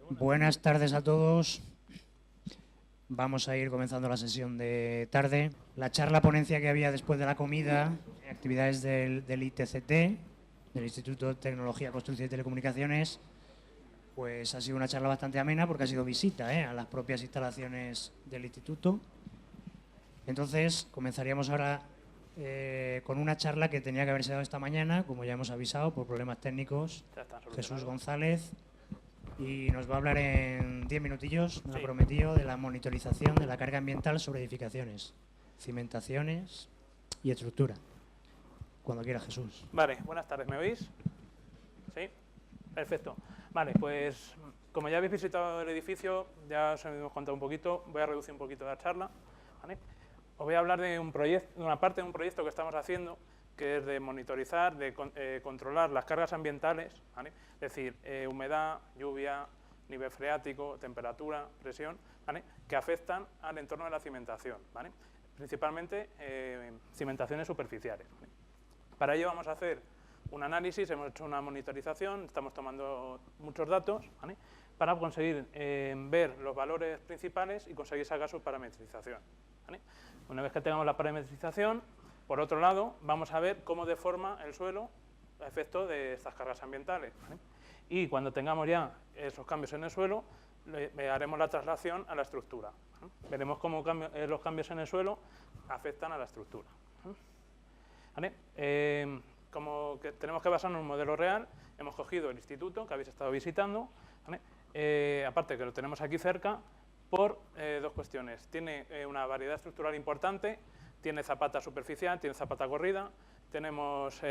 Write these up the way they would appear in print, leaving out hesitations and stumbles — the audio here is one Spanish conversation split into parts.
Buenas tardes a todos. Vamos a ir comenzando la sesión de tarde. La charla ponencia que había después de la comida, actividades del ITCT, del Instituto de Tecnología, Construcción y Telecomunicaciones, pues ha sido una charla bastante amena porque ha sido visita a las propias instalaciones del instituto. Entonces, comenzaríamos ahora con una charla que tenía que haberse dado esta mañana, como ya hemos avisado, por problemas técnicos. Jesús González. Y nos va a hablar en 10 minutillos, me lo ha prometido, de la monitorización de la carga ambiental sobre edificaciones, cimentaciones y estructura. Cuando quiera, Jesús. Vale, buenas tardes, ¿me oís? ¿Sí? Perfecto. Vale, pues como ya habéis visitado el edificio, ya os hemos contado un poquito, voy a reducir un poquito la charla. ¿Vale? Os voy a hablar de un proyecto, de una parte de un proyecto que estamos haciendo, que es de monitorizar, de controlar las cargas ambientales, ¿vale? Es decir, humedad, lluvia, nivel freático, temperatura, presión, ¿vale? Que afectan al entorno de la cimentación, ¿vale? Principalmente cimentaciones superficiales, ¿vale? Para ello vamos a hacer un análisis, hemos hecho una monitorización, estamos tomando muchos datos, ¿vale? Para conseguir ver los valores principales y conseguir sacar su parametrización, ¿vale? Una vez que tengamos la parametrización, por otro lado, vamos a ver cómo deforma el suelo a efecto de estas cargas ambientales, ¿vale? Y cuando tengamos ya esos cambios en el suelo, haremos la traslación a la estructura, ¿vale? Veremos cómo los cambios en el suelo afectan a la estructura, ¿vale? Como que tenemos que basarnos en un modelo real, hemos cogido el instituto que habéis estado visitando, ¿vale? Aparte que lo tenemos aquí cerca, por dos cuestiones. Tiene una variedad estructural importante, tiene zapata superficial, tiene zapata corrida, tenemos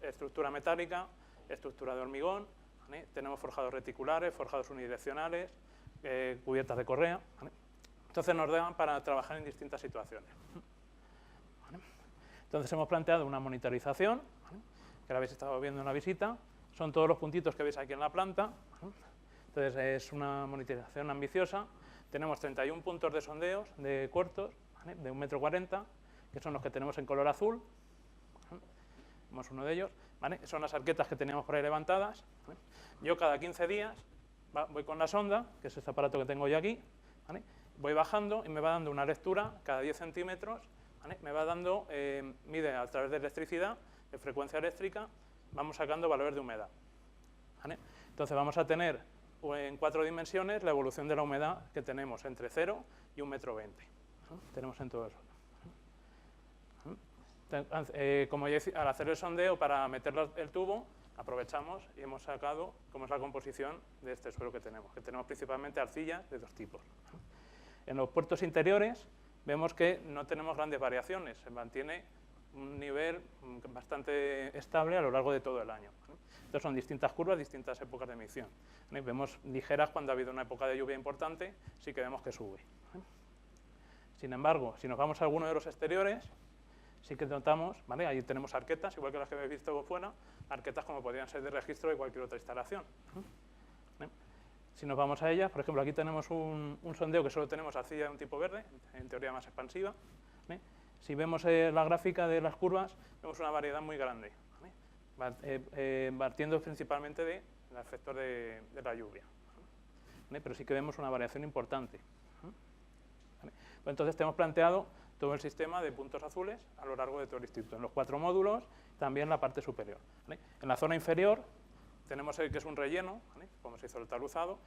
estructura metálica, estructura de hormigón, ¿vale? Tenemos forjados reticulares, forjados unidireccionales, cubiertas de correa, ¿vale? Entonces nos dan para trabajar en distintas situaciones, ¿vale? Entonces hemos planteado una monitorización, ¿vale? Que la habéis estado viendo en la visita, son todos los puntitos que veis aquí en la planta, ¿vale? Entonces es una monitorización ambiciosa, tenemos 31 puntos de sondeos de cortos, ¿vale? De 1,40 m, que son los que tenemos en color azul, ¿vale? Vemos uno de ellos, ¿vale? Son las arquetas que teníamos por ahí levantadas, ¿vale? Yo cada 15 días voy con la sonda, que es este aparato que tengo yo aquí, ¿vale? Voy bajando y me va dando una lectura cada 10 centímetros, ¿vale? Me va dando, mide a través de electricidad, de frecuencia eléctrica, vamos sacando valores de humedad, ¿vale? Entonces vamos a tener en 4 dimensiones la evolución de la humedad que tenemos entre 0 y 1,20 m. Tenemos en todo eso. Como ya decía, al hacer el sondeo para meter el tubo, aprovechamos y hemos sacado cómo es la composición de este suelo que tenemos principalmente arcillas de dos tipos. En los puertos interiores vemos que no tenemos grandes variaciones, se mantiene un nivel bastante estable a lo largo de todo el año. Entonces son distintas curvas, distintas épocas de emisión. Vemos ligeras cuando ha habido una época de lluvia importante, sí que vemos que sube. Sin embargo, si nos vamos a alguno de los exteriores, sí que notamos, ¿vale? Ahí tenemos arquetas, igual que las que habéis visto fuera, arquetas como podrían ser de registro de cualquier otra instalación. Si nos vamos a ellas, por ejemplo, aquí tenemos un sondeo que solo tenemos arcilla de un tipo verde, en teoría más expansiva, ¿vale? Si vemos la gráfica de las curvas, vemos una variedad muy grande, ¿vale? Partiendo principalmente del efecto de la lluvia, ¿vale? Pero sí que vemos una variación importante, ¿vale? Pues entonces tenemos planteado todo el sistema de puntos azules a lo largo de todo el instituto, en los 4 módulos, también la parte superior, ¿vale? En la zona inferior tenemos el que es un relleno, ¿vale? Como se hizo el taluzado,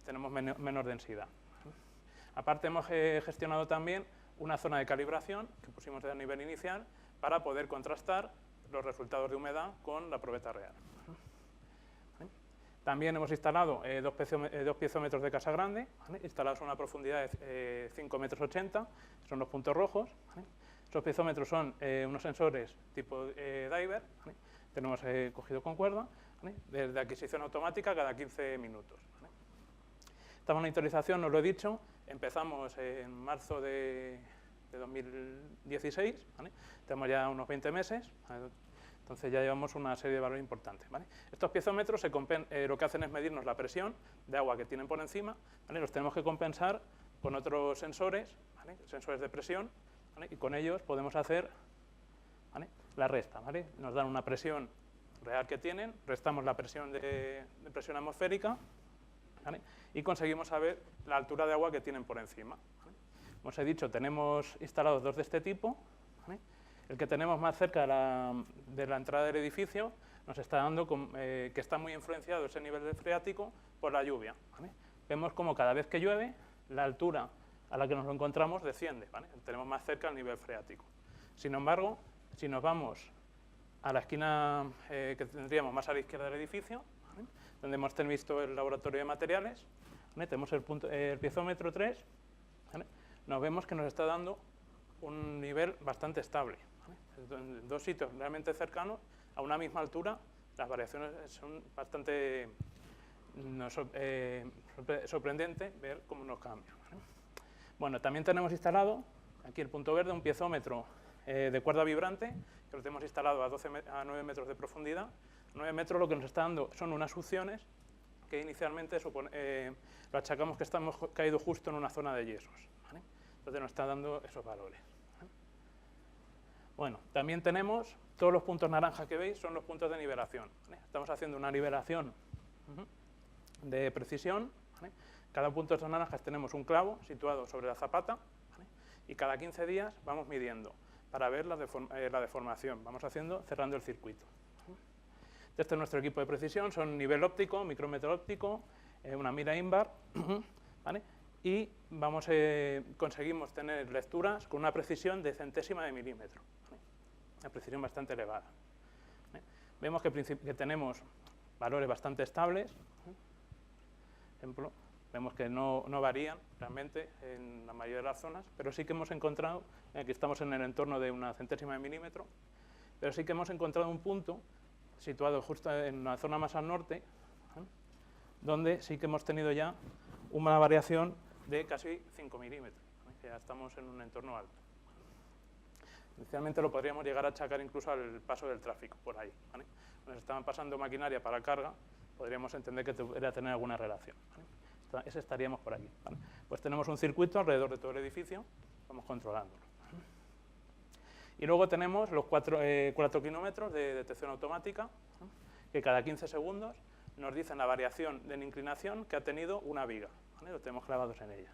tenemos menor densidad, ¿vale? Aparte hemos gestionado también una zona de calibración que pusimos a nivel inicial para poder contrastar los resultados de humedad con la probeta real, ¿vale? También hemos instalado dos piezometros de casa grande, ¿vale? Instalados a una profundidad de 5,80 m, son los puntos rojos, ¿vale? Esos piezómetros son unos sensores tipo diver, ¿vale? Tenemos cogido con cuerda, ¿vale? De adquisición automática cada 15 minutos, ¿vale? Esta monitorización, os lo he dicho, empezamos en marzo de 2016, ¿vale? Tenemos ya unos 20 meses, ¿vale? Entonces ya llevamos una serie de valores importantes, ¿vale? Estos piezómetros lo que hacen es medirnos la presión de agua que tienen por encima, ¿vale? Los tenemos que compensar con otros sensores, ¿vale? Sensores de presión, ¿vale? Y con ellos podemos hacer, ¿vale? La resta, ¿vale? Nos dan una presión real que tienen, restamos la presión de presión atmosférica, ¿vale? Y conseguimos saber la altura de agua que tienen por encima, ¿vale? Como os he dicho, tenemos instalados dos de este tipo, ¿vale? El que tenemos más cerca de la entrada del edificio nos está dando que está muy influenciado ese nivel freático por la lluvia, ¿vale? Vemos como cada vez que llueve, la altura a la que nos lo encontramos desciende, ¿vale? Tenemos más cerca el nivel freático. Sin embargo, si nos vamos a la esquina que tendríamos más a la izquierda del edificio, ¿vale? Donde hemos visto el laboratorio de materiales, ¿vale? Tenemos el piezómetro 3, ¿vale? Nos vemos que nos está dando un nivel bastante estable, ¿vale? En dos sitios realmente cercanos, a una misma altura, las variaciones son bastante sorprendente ver cómo nos cambia, ¿vale? Bueno, también tenemos instalado, aquí el punto verde, un piezómetro de cuerda vibrante, que lo tenemos instalado a 9 metros de profundidad. 9 metros lo que nos está dando son unas succiones que inicialmente lo achacamos que estamos caído justo en una zona de yesos, ¿vale? Entonces nos está dando esos valores, ¿vale? Bueno, también tenemos todos los puntos naranjas que veis son los puntos de nivelación, ¿vale? Estamos haciendo una nivelación de precisión, ¿vale? Cada punto de estos naranjas tenemos un clavo situado sobre la zapata, ¿vale? Y cada 15 días vamos midiendo para ver la deformación. Vamos cerrando el circuito. Este es nuestro equipo de precisión, son nivel óptico, micrómetro óptico, una mira INVAR, ¿vale? Y conseguimos tener lecturas con una precisión de centésima de milímetro, ¿vale? Una precisión bastante elevada, ¿vale? Vemos que tenemos valores bastante estables, ¿vale? Por ejemplo, vemos que no varían realmente en la mayoría de las zonas, pero sí que hemos encontrado, aquí estamos en el entorno de una centésima de milímetro, pero sí que hemos encontrado un punto situado justo en la zona más al norte, ¿eh? Donde sí que hemos tenido ya una variación de casi 5 milímetros, ¿eh? Que ya estamos en un entorno alto. Inicialmente lo podríamos llegar a achacar incluso al paso del tráfico por ahí, ¿vale? Cuando se estaban pasando maquinaria para carga, podríamos entender que debería tener alguna relación, ¿vale? Ese estaríamos por aquí, ¿vale? Pues tenemos un circuito alrededor de todo el edificio, vamos controlándolo. Y luego tenemos los 4 kilómetros de detección automática, ¿no? Que cada 15 segundos nos dicen la variación de inclinación que ha tenido una viga, ¿vale? Lo tenemos clavados en ella.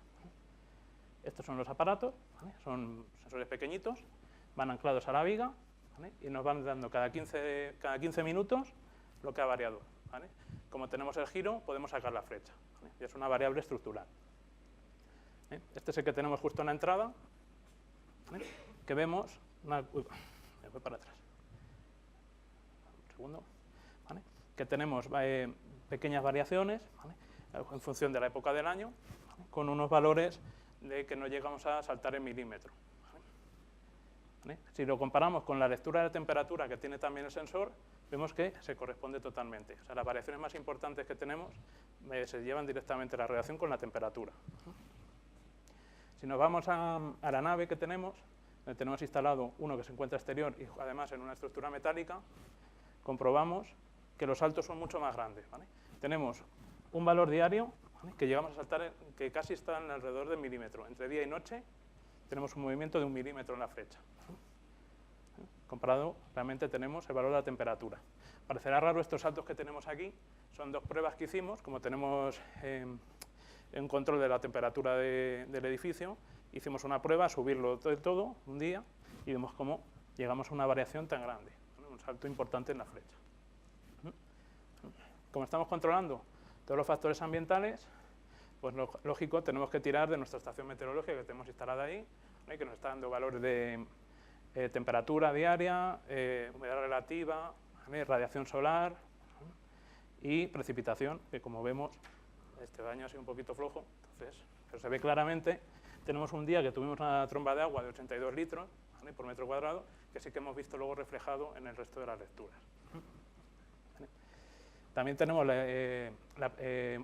Estos son los aparatos, ¿vale? Son sensores pequeñitos, van anclados a la viga, ¿vale? Y nos van dando cada 15 minutos lo que ha variado, ¿vale? Como tenemos el giro, podemos sacar la flecha, ¿vale? Y es una variable estructural. Este es el que tenemos justo en la entrada, ¿vale? Que vemos me voy para atrás. Un segundo, ¿vale? Que tenemos pequeñas variaciones, ¿vale? En función de la época del año, ¿vale? Con unos valores de que no llegamos a saltar en milímetro, ¿vale? Si lo comparamos con la lectura de la temperatura que tiene también el sensor, vemos que se corresponde totalmente. O sea, las variaciones más importantes que tenemos se llevan directamente a la relación con la temperatura. Si nos vamos a la nave que tenemos instalado uno que se encuentra exterior y además en una estructura metálica, comprobamos que los saltos son mucho más grandes, ¿vale? Tenemos un valor diario, ¿vale? Que llegamos a saltar, que casi está en alrededor de milímetro. Entre día y noche tenemos un movimiento de 1 milímetro en la flecha. Comparado, realmente tenemos el valor de la temperatura. Parecerá raro estos saltos que tenemos aquí, son 2 pruebas que hicimos, como tenemos en control de la temperatura del edificio. Hicimos una prueba, subirlo todo un día y vemos cómo llegamos a una variación tan grande, ¿no? Un salto importante en la flecha. Como estamos controlando todos los factores ambientales, pues lógico, tenemos que tirar de nuestra estación meteorológica que tenemos instalada ahí, ¿no? Que nos está dando valores de temperatura diaria, humedad relativa, ¿vale? Radiación solar, ¿no? Y precipitación, que como vemos, este año ha sido un poquito flojo, entonces, pero se ve claramente. Tenemos un día que tuvimos una tromba de agua de 82 litros, ¿vale? Por metro cuadrado, que sí que hemos visto luego reflejado en el resto de las lecturas, ¿vale? También tenemos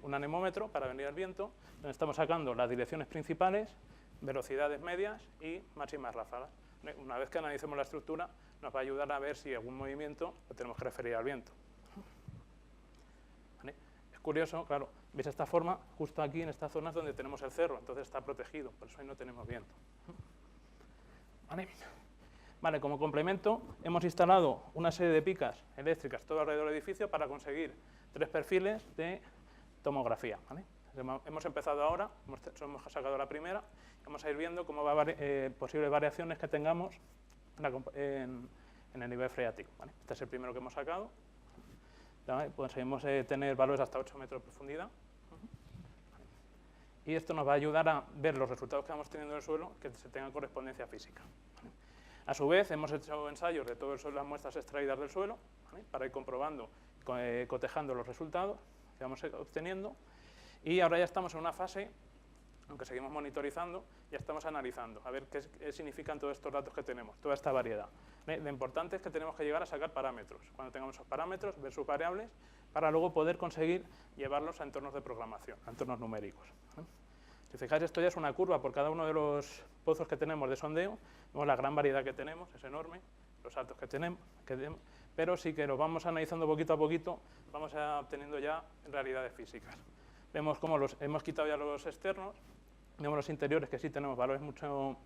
un anemómetro para medir el viento, donde estamos sacando las direcciones principales, velocidades medias y máximas ráfagas, ¿vale? Una vez que analicemos la estructura, nos va a ayudar a ver si algún movimiento lo tenemos que referir al viento, ¿vale? Es curioso, claro, veis esta forma, justo aquí en estas zonas donde tenemos el cerro, entonces está protegido, por eso ahí no tenemos viento, ¿vale? Vale, como complemento, hemos instalado una serie de picas eléctricas todo alrededor del edificio para conseguir 3 perfiles de tomografía. ¿Vale? Hemos empezado ahora, hemos sacado la primera, vamos a ir viendo cómo va posibles variaciones que tengamos en el nivel freático. ¿Vale? Este es el primero que hemos sacado. ¿Vale? Conseguimos tener valores hasta 8 metros de profundidad. Y esto nos va a ayudar a ver los resultados que vamos teniendo en el suelo que se tengan correspondencia física. ¿Vale? A su vez, hemos hecho ensayos de todas las muestras extraídas del suelo, ¿vale? Para ir comprobando, cotejando los resultados que vamos obteniendo. Y ahora ya estamos en una fase, aunque seguimos monitorizando, ya estamos analizando, a ver qué significan todos estos datos que tenemos, toda esta variedad. Lo importante es que tenemos que llegar a sacar parámetros. Cuando tengamos esos parámetros, ver sus variables, para luego poder conseguir llevarlos a entornos de programación, a entornos numéricos. Si fijáis, esto ya es una curva por cada uno de los pozos que tenemos de sondeo. Vemos la gran variedad que tenemos, es enorme, los saltos que tenemos, pero sí que lo vamos analizando poquito a poquito, vamos obteniendo ya realidades físicas. Vemos cómo hemos quitado ya los externos, vemos los interiores que sí tenemos valores mucho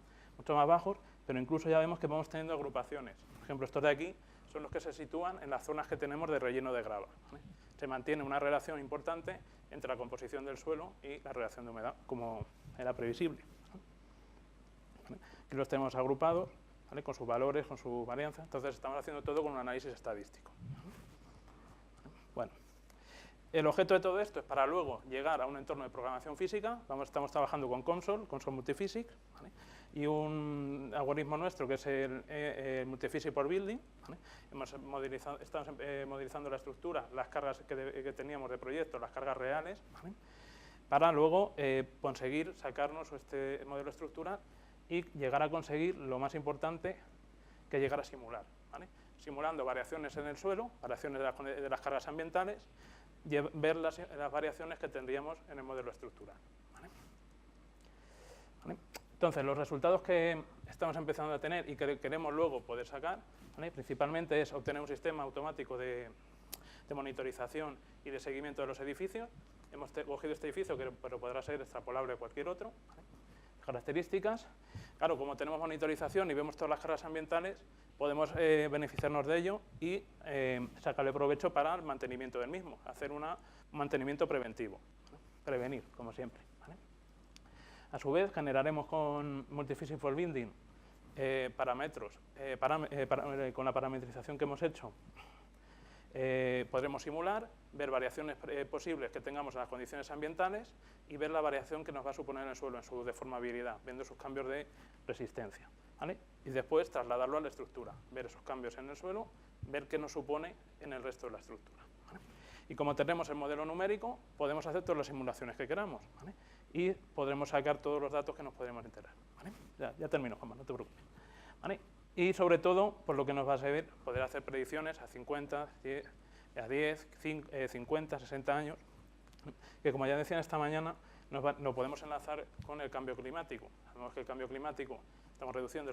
más bajos, pero incluso ya vemos que vamos teniendo agrupaciones. Por ejemplo, estos de aquí son los que se sitúan en las zonas que tenemos de relleno de grava. ¿Vale? Se mantiene una relación importante entre la composición del suelo y la relación de humedad, como era previsible. ¿Vale? Aquí los tenemos agrupados, ¿vale? Con sus valores, con su varianza. Entonces estamos haciendo todo con un análisis estadístico. Bueno, el objeto de todo esto es para luego llegar a un entorno de programación física. Estamos trabajando con Console Multiphysics, ¿vale? Y un algoritmo nuestro que es el Multiphysics for Building. ¿Vale? Estamos modelizando la estructura, las cargas que teníamos de proyecto, las cargas reales, ¿vale? Para luego conseguir sacarnos este modelo estructural y llegar a conseguir lo más importante, que llegar a simular, ¿vale? Simulando variaciones en el suelo, variaciones de las cargas ambientales, ver las variaciones que tendríamos en el modelo estructural. ¿Vale? ¿Vale? Entonces, los resultados que estamos empezando a tener y que queremos luego poder sacar, ¿vale? Principalmente es obtener un sistema automático de monitorización y de seguimiento de los edificios. Hemos cogido este edificio, pero podrá ser extrapolable a cualquier otro. ¿Vale? Características. Claro, como tenemos monitorización y vemos todas las cargas ambientales, podemos beneficiarnos de ello y sacarle provecho para el mantenimiento del mismo, hacer un mantenimiento preventivo, ¿no? Prevenir, como siempre. ¿Vale? A su vez, generaremos con Multiphysics for Building parámetros, con la parametrización que hemos hecho, podremos simular, ver variaciones posibles que tengamos en las condiciones ambientales y ver la variación que nos va a suponer en el suelo, en su deformabilidad, viendo sus cambios de resistencia. ¿Vale? Y después trasladarlo a la estructura, ver esos cambios en el suelo, ver qué nos supone en el resto de la estructura. ¿Vale? Y como tenemos el modelo numérico, podemos hacer todas las simulaciones que queramos, ¿vale? Y podremos sacar todos los datos que nos podremos enterar. ¿Vale? Ya termino, Juanma, no te preocupes. ¿Vale? Y sobre todo, por lo que nos va a servir, poder hacer predicciones a 50, a 10, 50, 60 años, que como ya decían esta mañana, lo podemos enlazar con el cambio climático. Sabemos que el cambio climático, estamos reduciendo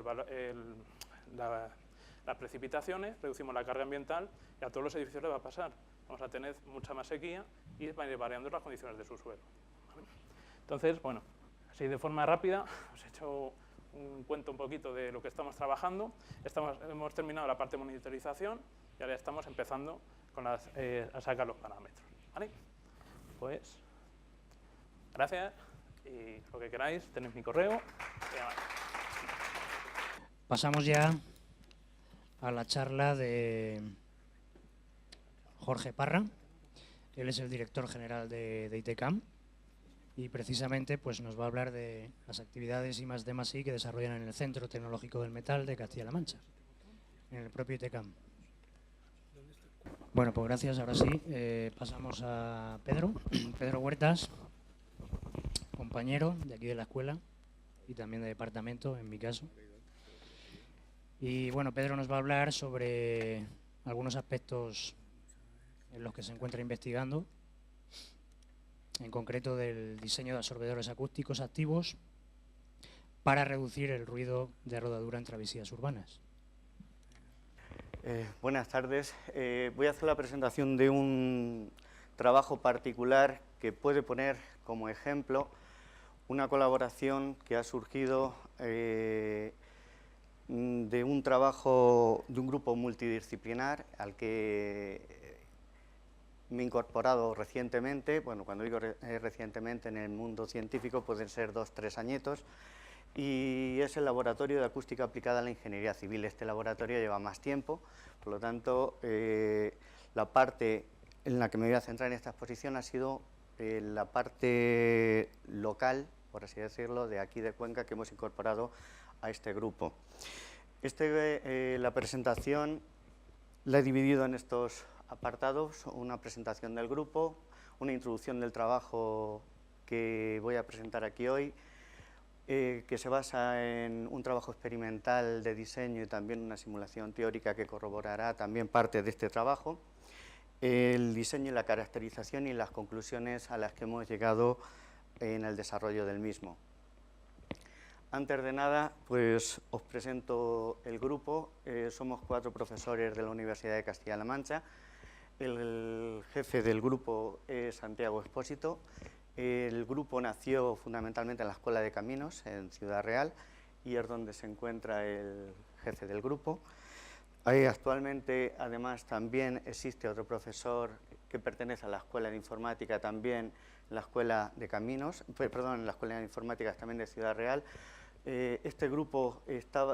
las precipitaciones, reducimos la carga ambiental y a todos los edificios les va a pasar. Vamos a tener mucha más sequía y van a ir variando las condiciones de su suelo. ¿Vale? Entonces, bueno, así de forma rápida os he hecho un cuento un poquito de lo que estamos trabajando. Hemos terminado la parte de monitorización y ahora estamos empezando con a sacar los parámetros. ¿Vale? Pues, gracias y lo que queráis, tenéis mi correo. Pasamos ya a la charla de Jorge Parra. Él es el director general de ITCAM y precisamente pues, nos va a hablar de las actividades I+D+I que desarrollan en el Centro Tecnológico del Metal de Castilla-La Mancha, en el propio ITCAM. Bueno, pues gracias. Ahora sí, pasamos a Pedro Huertas, compañero de aquí de la escuela y también de departamento, en mi caso. Y bueno, Pedro nos va a hablar sobre algunos aspectos en los que se encuentra investigando, en concreto del diseño de absorbedores acústicos activos para reducir el ruido de rodadura en travesías urbanas. Buenas tardes. Voy a hacer la presentación de un trabajo particular que puede poner como ejemplo una colaboración que ha surgido de un trabajo de un grupo multidisciplinar al que me he incorporado recientemente. Bueno, cuando digo recientemente, en el mundo científico pueden ser 2 o 3 añitos, y es el Laboratorio de Acústica Aplicada a la Ingeniería Civil. Este laboratorio lleva más tiempo, por lo tanto, la parte en la que me voy a centrar en esta exposición ha sido la parte local, por así decirlo, de aquí de Cuenca, que hemos incorporado a este grupo. La presentación la he dividido en estos apartados: una presentación del grupo, una introducción del trabajo que voy a presentar aquí hoy, que se basa en un trabajo experimental de diseño y también una simulación teórica que corroborará también parte de este trabajo, el diseño y la caracterización y las conclusiones a las que hemos llegado en el desarrollo del mismo. Antes de nada, pues os presento el grupo. Somos 4 profesores de la Universidad de Castilla-La Mancha. El jefe del grupo es Santiago Expósito. El grupo nació fundamentalmente en la Escuela de Caminos, en Ciudad Real, y es donde se encuentra el jefe del grupo. Actualmente, además, también existe otro profesor que pertenece a la Escuela de Informática, también en la Escuela de Caminos, perdón, en la Escuela de Informática también de Ciudad Real. Este grupo,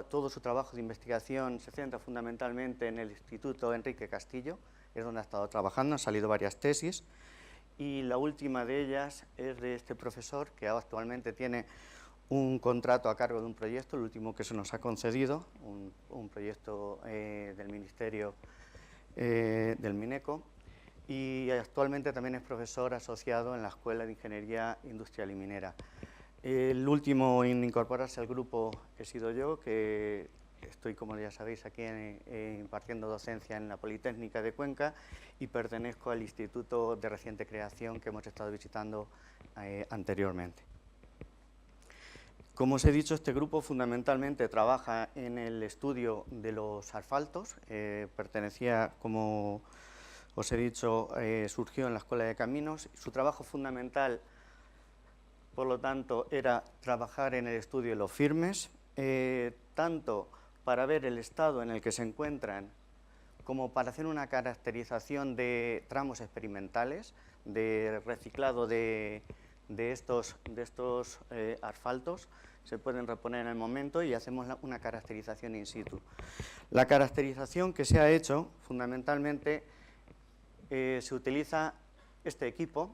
todo su trabajo de investigación se centra fundamentalmente en el Instituto Enrique Castillo, es donde ha estado trabajando, han salido varias tesis, y la última de ellas es de este profesor, que actualmente tiene un contrato a cargo de un proyecto, el último que se nos ha concedido, un proyecto del Ministerio del Mineco, y actualmente también es profesor asociado en la Escuela de Ingeniería Industrial y Minera. El último en incorporarse al grupo he sido yo, que estoy, como ya sabéis, aquí impartiendo docencia en la Politécnica de Cuenca, y pertenezco al Instituto de Reciente Creación que hemos estado visitando anteriormente. Como os he dicho, este grupo fundamentalmente trabaja en el estudio de los asfaltos. Pertenecía, como os he dicho, surgió en la Escuela de Caminos. Su trabajo fundamental, por lo tanto, era trabajar en el estudio de los firmes, tanto para ver el estado en el que se encuentran, como para hacer una caracterización de tramos experimentales, de reciclado de estos asfaltos. Se pueden reponer en el momento y hacemos una caracterización in situ. La caracterización que se ha hecho, fundamentalmente, se utiliza este equipo,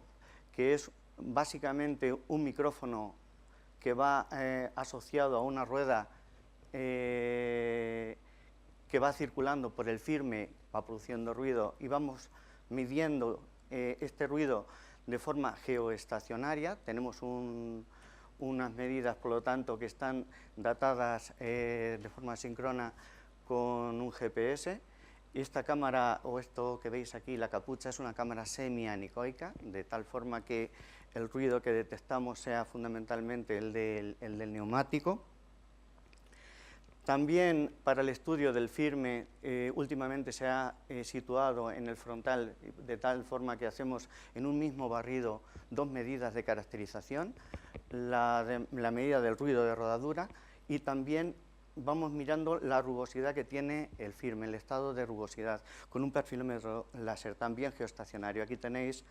que es básicamente un micrófono que va asociado a una rueda que va circulando por el firme, va produciendo ruido, y vamos midiendo este ruido de forma geoestacionaria. Tenemos unas medidas, por lo tanto, que están datadas de forma síncrona con un GPS. Esta cámara, o esto que veis aquí, la capucha, es una cámara semi-anecoica, de tal forma que el ruido que detectamos sea fundamentalmente el del neumático. También para el estudio del firme, últimamente se ha situado en el frontal, de tal forma que hacemos en un mismo barrido 2 medidas de caracterización, la medida del ruido de rodadura, y también vamos mirando la rugosidad que tiene el firme, el estado de rugosidad, con un perfilómetro láser también geoestacionario. Aquí tenéis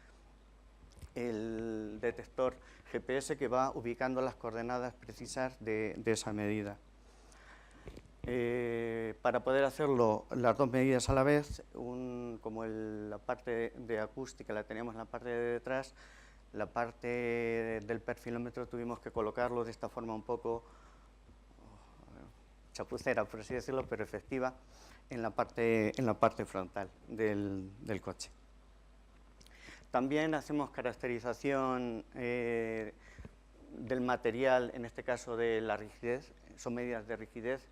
el detector GPS que va ubicando las coordenadas precisas de esa medida. Para poder hacerlo las 2 medidas a la vez, como la parte de acústica la teníamos en la parte de detrás, la parte del perfilómetro tuvimos que colocarlo de esta forma un poco chapucera, por así decirlo, pero efectiva, en la parte frontal del coche. También hacemos caracterización del material, en este caso de la rigidez. Son medidas de rigidez.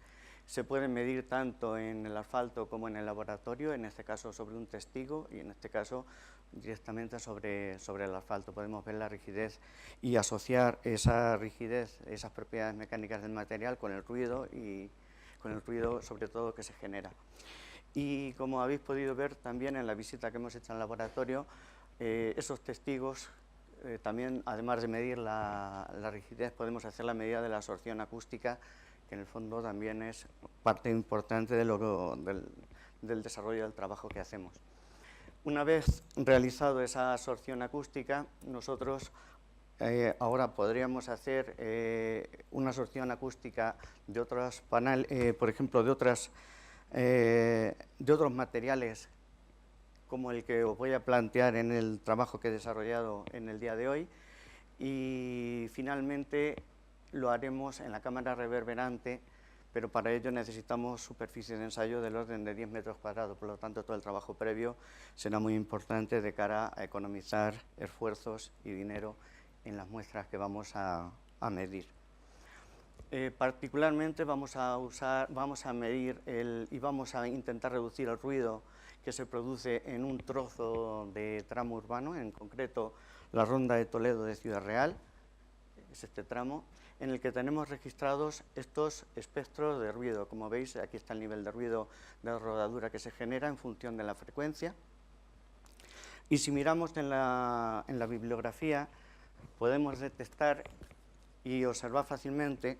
Se pueden medir tanto en el asfalto como en el laboratorio, en este caso sobre un testigo y en este caso directamente sobre el asfalto. Podemos ver la rigidez y asociar esa rigidez, esas propiedades mecánicas del material con el ruido, y con el ruido sobre todo que se genera. Y como habéis podido ver también en la visita que hemos hecho al laboratorio, esos testigos, también además de medir la rigidez, podemos hacer la medida de la absorción acústica, que en el fondo también es parte importante de del desarrollo del trabajo que hacemos. Una vez realizado esa absorción acústica, nosotros ahora podríamos hacer una absorción acústica de otros paneles, por ejemplo, de otros materiales, como el que os voy a plantear en el trabajo que he desarrollado en el día de hoy, y finalmente lo haremos en la cámara reverberante, pero para ello necesitamos superficie de ensayo del orden de 10 metros cuadrados, por lo tanto todo el trabajo previo será muy importante de cara a economizar esfuerzos y dinero en las muestras que vamos a medir. Particularmente vamos a medir y vamos a intentar reducir el ruido que se produce en un trozo de tramo urbano, en concreto la Ronda de Toledo de Ciudad Real, es este tramo, en el que tenemos registrados estos espectros de ruido. Como veis, aquí está el nivel de ruido de rodadura que se genera en función de la frecuencia. Y si miramos en la bibliografía, podemos detectar y observar fácilmente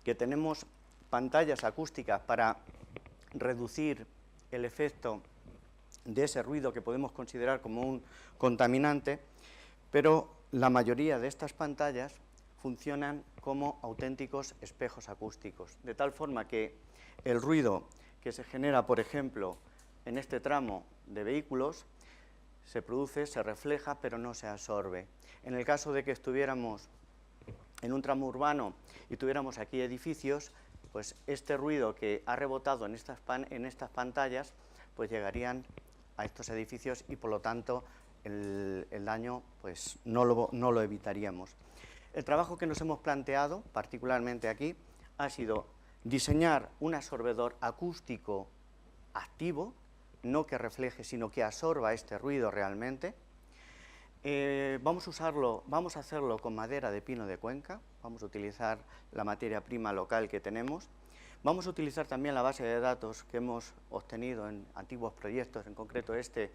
que tenemos pantallas acústicas para reducir el efecto de ese ruido que podemos considerar como un contaminante, pero la mayoría de estas pantallas funcionan como auténticos espejos acústicos, de tal forma que el ruido que se genera, por ejemplo, en este tramo de vehículos, se produce, se refleja, pero no se absorbe. En el caso de que estuviéramos en un tramo urbano y tuviéramos aquí edificios, pues este ruido que ha rebotado en estas pantallas, pues llegarían a estos edificios y por lo tanto el daño pues no lo evitaríamos. El trabajo que nos hemos planteado, particularmente aquí, ha sido diseñar un absorbedor acústico activo, no que refleje, sino que absorba este ruido realmente. Vamos a hacerlo con madera de pino de Cuenca, vamos a utilizar la materia prima local que tenemos. Vamos a utilizar también la base de datos que hemos obtenido en antiguos proyectos, en concreto este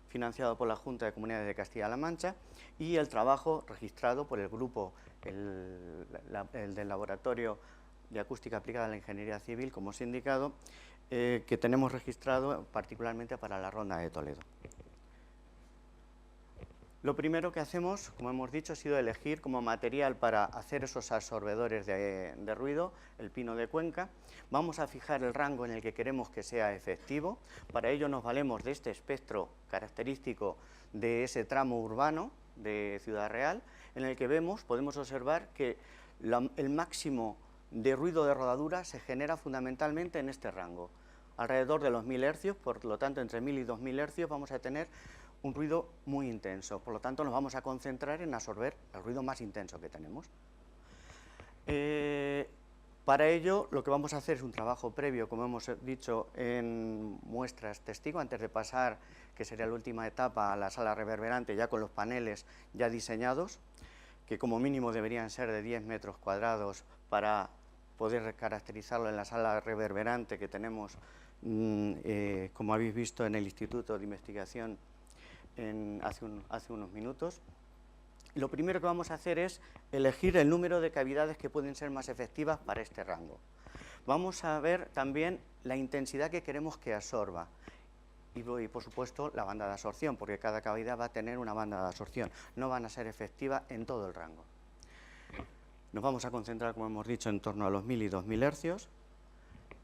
financiado por la Junta de Comunidades de Castilla-La Mancha, y el trabajo registrado por el grupo, el del Laboratorio de Acústica Aplicada a la Ingeniería Civil, como os he indicado, que tenemos registrado particularmente para la Ronda de Toledo. Lo primero que hacemos, como hemos dicho, ha sido elegir como material para hacer esos absorbedores de ruido el pino de Cuenca. Vamos a fijar el rango en el que queremos que sea efectivo. Para ello nos valemos de este espectro característico de ese tramo urbano de Ciudad Real, en el que podemos observar que el máximo de ruido de rodadura se genera fundamentalmente en este rango. Alrededor de los 1000 hercios, por lo tanto entre 1000 y 2000 hercios vamos a tener un ruido muy intenso, por lo tanto nos vamos a concentrar en absorber el ruido más intenso que tenemos. Para ello lo que vamos a hacer es un trabajo previo, como hemos dicho, en muestras testigo, antes de pasar, que sería la última etapa, a la sala reverberante, ya con los paneles ya diseñados, que como mínimo deberían ser de 10 metros cuadrados para poder caracterizarlo en la sala reverberante que tenemos, como habéis visto en el Instituto de Investigación hace unos minutos. Lo primero que vamos a hacer es elegir el número de cavidades que pueden ser más efectivas para este rango. Vamos a ver también la intensidad que queremos que absorba y por supuesto la banda de absorción, porque cada cavidad va a tener una banda de absorción, no van a ser efectivas en todo el rango. Nos vamos a concentrar, como hemos dicho, en torno a los 1000 y 2000 hercios,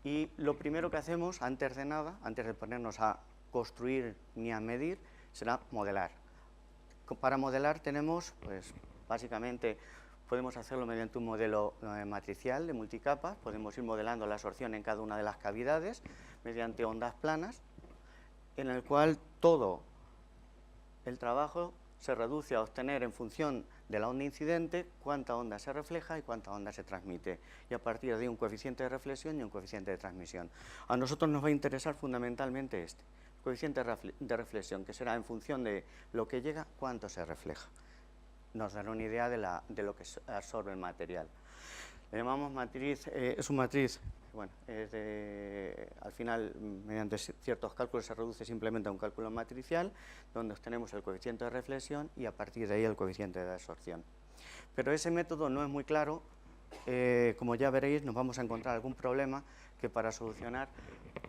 y lo primero que hacemos, antes de nada, antes de ponernos a construir ni a medir, será modelar. Para modelar tenemos, pues básicamente podemos hacerlo mediante un modelo matricial de multicapas, podemos ir modelando la absorción en cada una de las cavidades mediante ondas planas, en el cual todo el trabajo se reduce a obtener en función de la onda incidente cuánta onda se refleja y cuánta onda se transmite, y a partir de ahí un coeficiente de reflexión y un coeficiente de transmisión. A nosotros nos va a interesar fundamentalmente este coeficiente de reflexión, que será en función de lo que llega, cuánto se refleja. Nos dará una idea de lo que absorbe el material. Le llamamos matriz, es una matriz, bueno, al final, mediante ciertos cálculos se reduce simplemente a un cálculo matricial, donde obtenemos el coeficiente de reflexión y a partir de ahí el coeficiente de absorción. Pero ese método no es muy claro como ya veréis, nos vamos a encontrar algún problema que para solucionar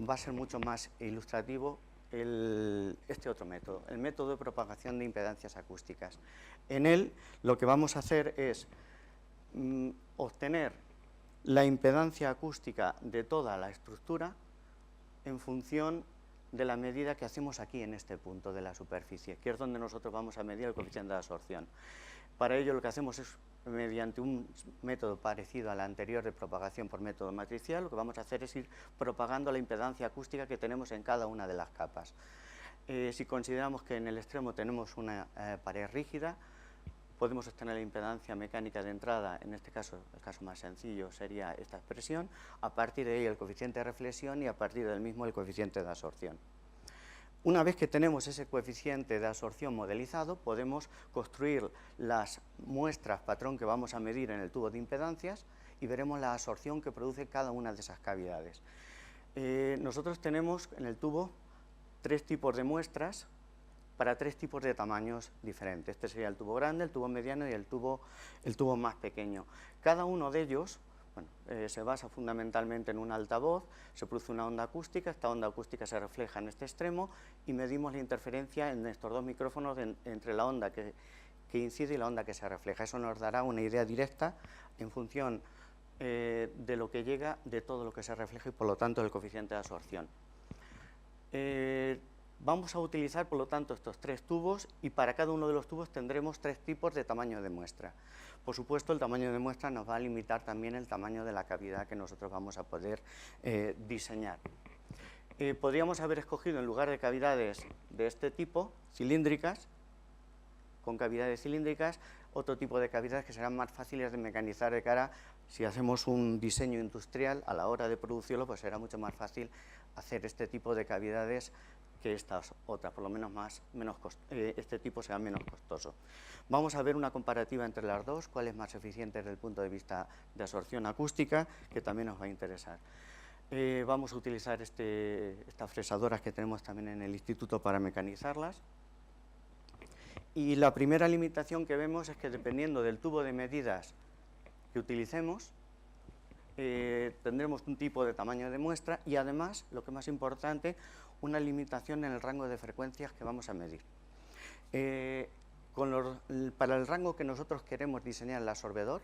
va a ser mucho más ilustrativo este otro método, el método de propagación de impedancias acústicas. En él lo que vamos a hacer es obtener la impedancia acústica de toda la estructura en función de la medida que hacemos aquí en este punto de la superficie, que es donde nosotros vamos a medir el coeficiente de absorción. Para ello lo que hacemos es, mediante un método parecido al anterior de propagación por método matricial, lo que vamos a hacer es ir propagando la impedancia acústica que tenemos en cada una de las capas. Si consideramos que en el extremo tenemos una pared rígida, podemos obtener la impedancia mecánica de entrada, en este caso, el caso más sencillo sería esta expresión, a partir de ahí el coeficiente de reflexión y a partir del mismo el coeficiente de absorción. Una vez que tenemos ese coeficiente de absorción modelizado, podemos construir las muestras patrón que vamos a medir en el tubo de impedancias y veremos la absorción que produce cada una de esas cavidades. Nosotros tenemos en el tubo 3 tipos de muestras para 3 tipos de tamaños diferentes. Este sería el tubo grande, el tubo mediano y el tubo más pequeño. Cada uno de ellos se basa fundamentalmente en un altavoz, se produce una onda acústica, esta onda acústica se refleja en este extremo y medimos la interferencia en estos 2 micrófonos entre la onda que incide y la onda que se refleja. Eso nos dará una idea directa en función de lo que llega, de todo lo que se refleja y por lo tanto del coeficiente de absorción. Vamos a utilizar por lo tanto estos 3 tubos y para cada uno de los tubos tendremos 3 tipos de tamaño de muestra. Por supuesto, el tamaño de muestra nos va a limitar también el tamaño de la cavidad que nosotros vamos a poder diseñar. Podríamos haber escogido en lugar de cavidades de este tipo, cilíndricas, con cavidades cilíndricas, otro tipo de cavidades que serán más fáciles de mecanizar de cara, si hacemos un diseño industrial, a la hora de producirlo, pues será mucho más fácil hacer este tipo de cavidades que estas otras, por lo menos este tipo será menos costoso. Vamos a ver una comparativa entre las dos, cuál es más eficiente desde el punto de vista de absorción acústica, que también nos va a interesar. Vamos a utilizar estas fresadoras que tenemos también en el instituto para mecanizarlas. Y la primera limitación que vemos es que dependiendo del tubo de medidas que utilicemos, tendremos un tipo de tamaño de muestra y además, lo que es más importante, una limitación en el rango de frecuencias que vamos a medir. Para el rango que nosotros queremos diseñar el absorbedor,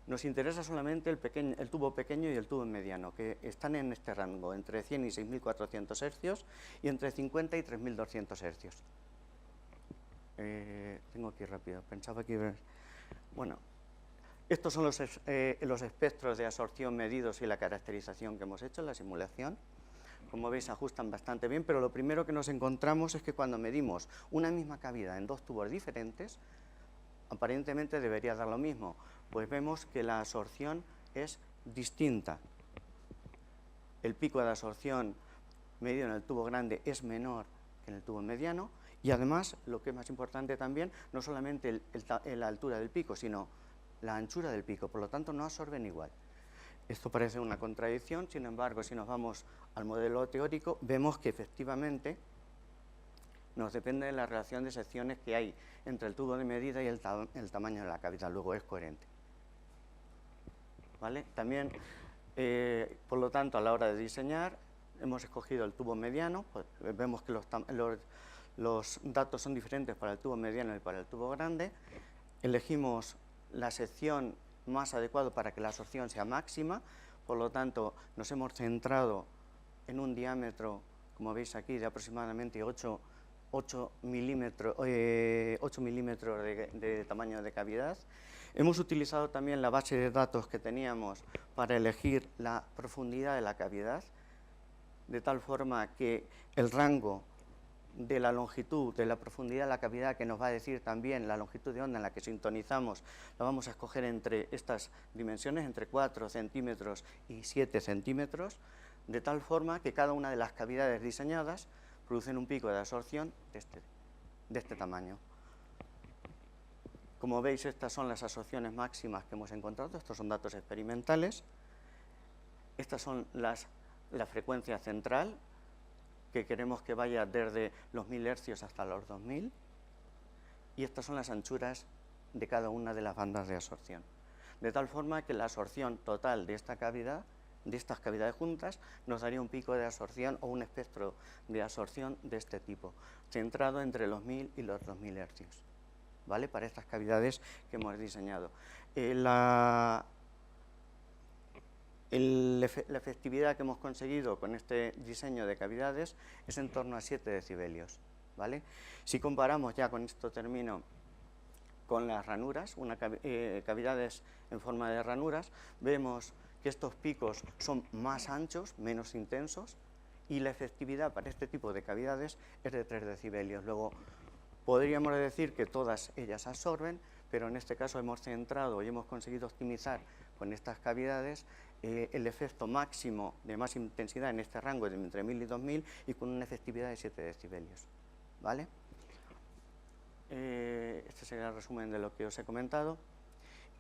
nos interesa solamente el tubo pequeño y el tubo mediano, que están en este rango, entre 100 y 6.400 hercios y entre 50 y 3.200 hercios. Tengo aquí rápido, pensaba que... Bueno, estos son los espectros de absorción medidos y la caracterización que hemos hecho en la simulación. Como veis, ajustan bastante bien, pero lo primero que nos encontramos es que cuando medimos una misma cavidad en 2 tubos diferentes, aparentemente debería dar lo mismo, pues vemos que la absorción es distinta. El pico de absorción medido en el tubo grande es menor que en el tubo mediano y además, lo que es más importante también, no solamente la altura del pico, sino la anchura del pico, por lo tanto no absorben igual. Esto parece una contradicción, sin embargo, si nos vamos al modelo teórico, vemos que efectivamente nos depende de la relación de secciones que hay entre el tubo de medida y el tamaño de la cavidad, luego es coherente. ¿Vale? También, por lo tanto, a la hora de diseñar, hemos escogido el tubo mediano, pues vemos que los datos son diferentes para el tubo mediano y para el tubo grande, elegimos la sección más adecuado para que la absorción sea máxima, por lo tanto nos hemos centrado en un diámetro, como veis aquí, de aproximadamente 8 milímetros de tamaño de cavidad. Hemos utilizado también la base de datos que teníamos para elegir la profundidad de la cavidad, de tal forma que el rango de la longitud, de la profundidad de la cavidad, que nos va a decir también la longitud de onda en la que sintonizamos, la vamos a escoger entre estas dimensiones, entre 4 centímetros y 7 centímetros, de tal forma que cada una de las cavidades diseñadas producen un pico de absorción de este tamaño. Como veis, estas son las absorciones máximas que hemos encontrado, estos son datos experimentales, estas son la frecuencia central, que queremos que vaya desde los 1000 hercios hasta los 2000, y estas son las anchuras de cada una de las bandas de absorción. de tal forma que la absorción total de esta cavidad, de estas cavidades juntas, nos daría un pico de absorción o un espectro de absorción de este tipo, centrado entre los 1000 y los 2000 hercios, ¿vale? Para estas cavidades que hemos diseñado. La efectividad que hemos conseguido con este diseño de cavidades es en torno a 7 decibelios, ¿vale? Si comparamos, ya con esto termino, con las ranuras, cavidades en forma de ranuras, vemos que estos picos son más anchos, menos intensos, y la efectividad para este tipo de cavidades es de 3 decibelios. Luego, podríamos decir que todas ellas absorben, pero en este caso hemos centrado y hemos conseguido optimizar con estas cavidades el efecto máximo de más intensidad en este rango de entre 1000 y 2000 y con una efectividad de 7 decibelios, ¿vale? Este sería el resumen de lo que os he comentado.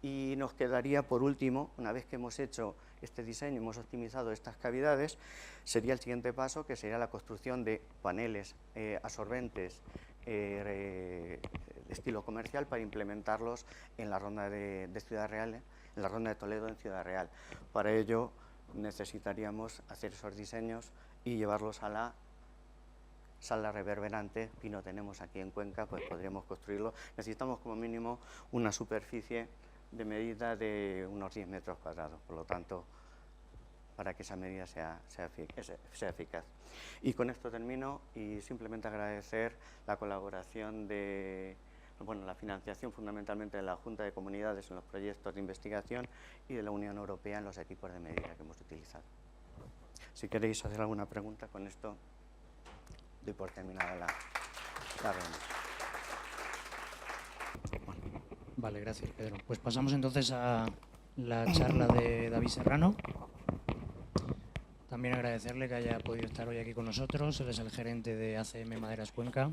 Y nos quedaría, por último, una vez que hemos hecho este diseño y hemos optimizado estas cavidades, sería el siguiente paso, que sería la construcción de paneles absorbentes de estilo comercial para implementarlos en la ronda de Ciudad Real, en la ronda de Toledo en Ciudad Real. Para ello necesitaríamos hacer esos diseños y llevarlos a la sala reverberante, y no tenemos aquí en Cuenca, pues podríamos construirlo. Necesitamos como mínimo una superficie de medida de unos 10 metros cuadrados, por lo tanto, para que esa medida sea eficaz. Y con esto termino, y simplemente agradecer la colaboración la financiación fundamentalmente de la Junta de Comunidades en los proyectos de investigación y de la Unión Europea en los equipos de medida que hemos utilizado. Si queréis hacer alguna pregunta, con esto doy por terminada la reunión. Vale, gracias, Pedro. Pues pasamos entonces a la charla de David Serrano. También agradecerle que haya podido estar hoy aquí con nosotros. Él es el gerente de ACM Maderas Cuenca.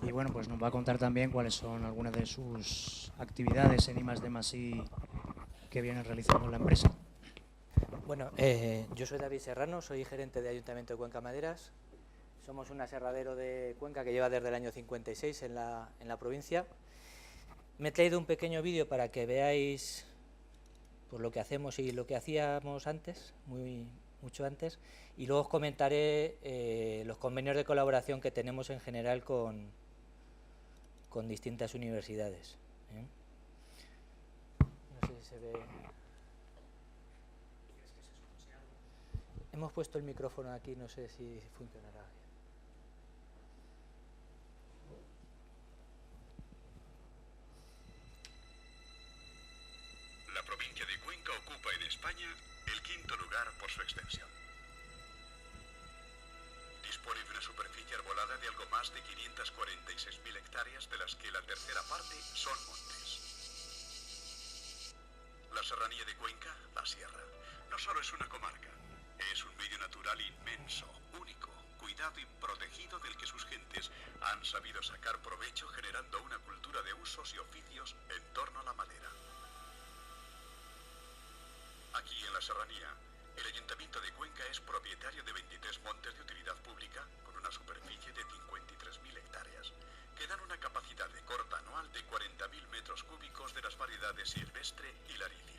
Y bueno, pues nos va a contar también cuáles son algunas de sus actividades en I+D+I que viene realizando en la empresa. Bueno, yo soy David Serrano, soy gerente de Ayuntamiento de Cuenca Maderas. Somos un aserradero de Cuenca que lleva desde el año 56 en la provincia. Me he traído un pequeño vídeo para que veáis pues, lo que hacemos y lo que hacíamos antes, mucho antes, y luego os comentaré los convenios de colaboración que tenemos en general con distintas universidades. No sé si se ve. Hemos puesto el micrófono aquí, no sé si funcionará bien. La provincia de Cuenca ocupa en España el 5º lugar por su extensión. Dispone de una superficie arbolada de algo más de 546.000 hectáreas, de las que la tercera parte son montes. La serranía de Cuenca, la sierra, no solo es una comarca, es un medio natural inmenso, único, cuidado y protegido, del que sus gentes han sabido sacar provecho, generando una cultura de usos y oficios en torno a la madera. Aquí en la serranía, el Ayuntamiento de Cuenca es propietario de 23 montes de utilidad pública con una superficie de 53.000 hectáreas, que dan una capacidad de corta anual de 40.000 metros cúbicos de las variedades silvestre y laricio.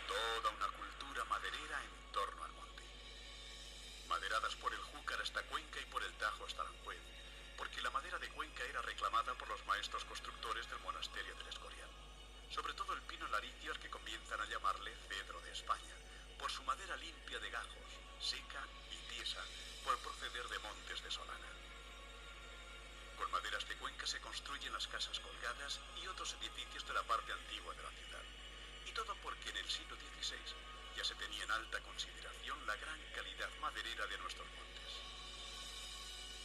Toda una cultura maderera en torno al monte. Maderadas por el Júcar hasta Cuenca y por el Tajo hasta Aranjuez, porque la madera de Cuenca era reclamada por los maestros constructores del monasterio del Escorial. Sobre todo el pino laricio, al que comienzan a llamarle cedro de España, por su madera limpia de gajos, seca y tiesa, por proceder de montes de Solana. Con maderas de Cuenca se construyen las casas colgadas y otros edificios de la parte antigua de la ciudad. Y todo porque en el siglo XVI ya se tenía en alta consideración la gran calidad maderera de nuestros montes.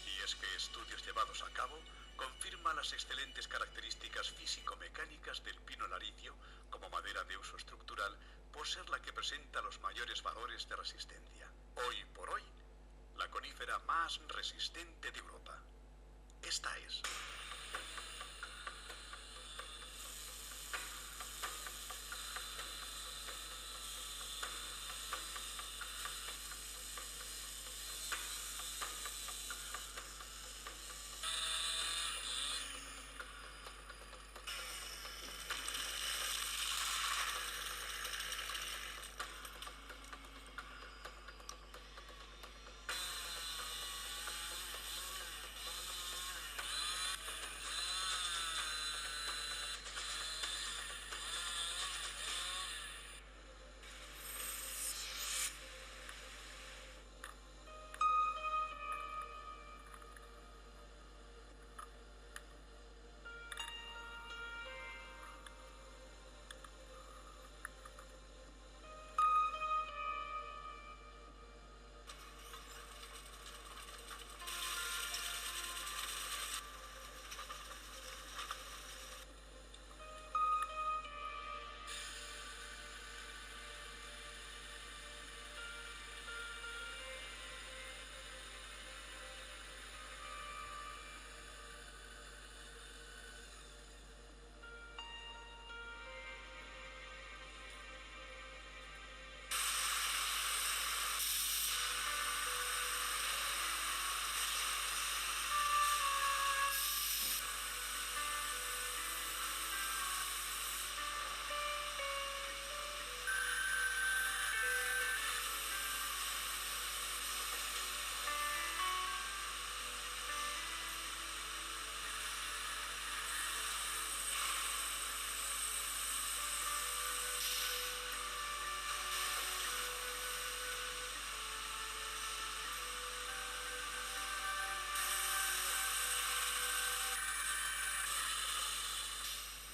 Y es que estudios llevados a cabo confirman las excelentes características físico-mecánicas del pino laricio como madera de uso estructural, por ser la que presenta los mayores valores de resistencia. Hoy por hoy, la conífera más resistente de Europa. Esta es.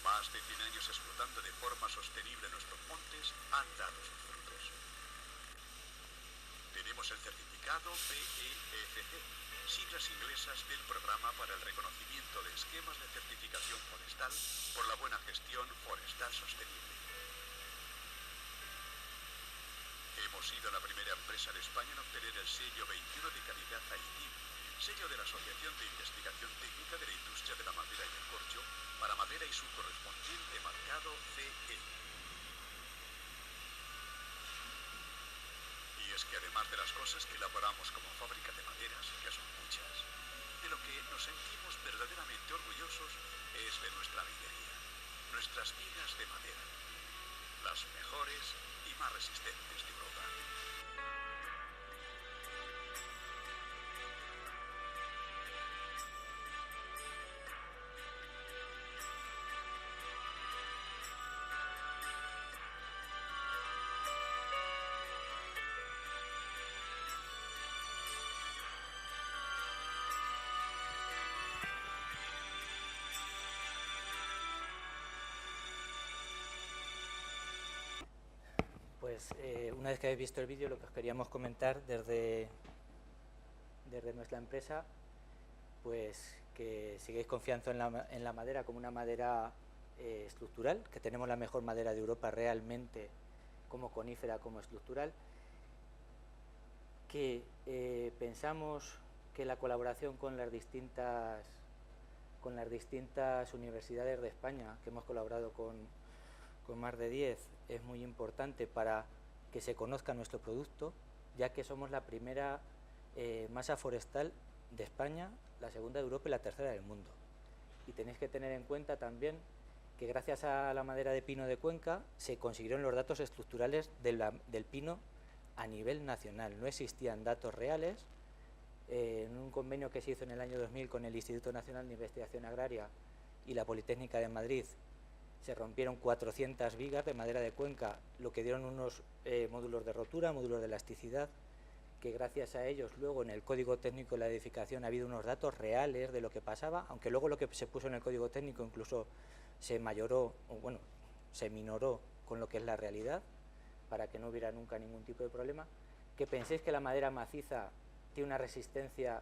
Más de 100 años explotando de forma sostenible nuestros montes han dado sus frutos. Tenemos el certificado PEFC, siglas inglesas del Programa para el Reconocimiento de Esquemas de Certificación Forestal por la Buena Gestión Forestal Sostenible. Hemos sido la primera empresa de España en obtener el sello 21 de calidad AITIB, sello de la Asociación de Investigación Técnica de la Industria de la Madera y el Corcho, para madera y su correspondiente marcado CE. Y es que además de las cosas que elaboramos como fábrica de maderas, que son muchas, de lo que nos sentimos verdaderamente orgullosos es de nuestra videría, nuestras vigas de madera, las mejores y más resistentes de Europa. Pues una vez que habéis visto el vídeo, lo que os queríamos comentar desde nuestra empresa, pues que sigáis confiando en la madera como una madera estructural, que tenemos la mejor madera de Europa realmente como conífera, como estructural, que pensamos que la colaboración con las distintas universidades de España, que hemos colaborado con más de 10, es muy importante para que se conozca nuestro producto, ya que somos la primera masa forestal de España, la segunda de Europa y la tercera del mundo. Y tenéis que tener en cuenta también que gracias a la madera de pino de Cuenca se consiguieron los datos estructurales del pino a nivel nacional. No existían datos reales. En un convenio que se hizo en el año 2000 con el Instituto Nacional de Investigación Agraria y la Politécnica de Madrid, se rompieron 400 vigas de madera de Cuenca, lo que dieron unos módulos de rotura, módulos de elasticidad, que gracias a ellos luego en el Código Técnico de la Edificación ha habido unos datos reales de lo que pasaba, aunque luego lo que se puso en el Código Técnico incluso se mayoró, o bueno, se minoró con lo que es la realidad, para que no hubiera nunca ningún tipo de problema. Que penséis que la madera maciza tiene una resistencia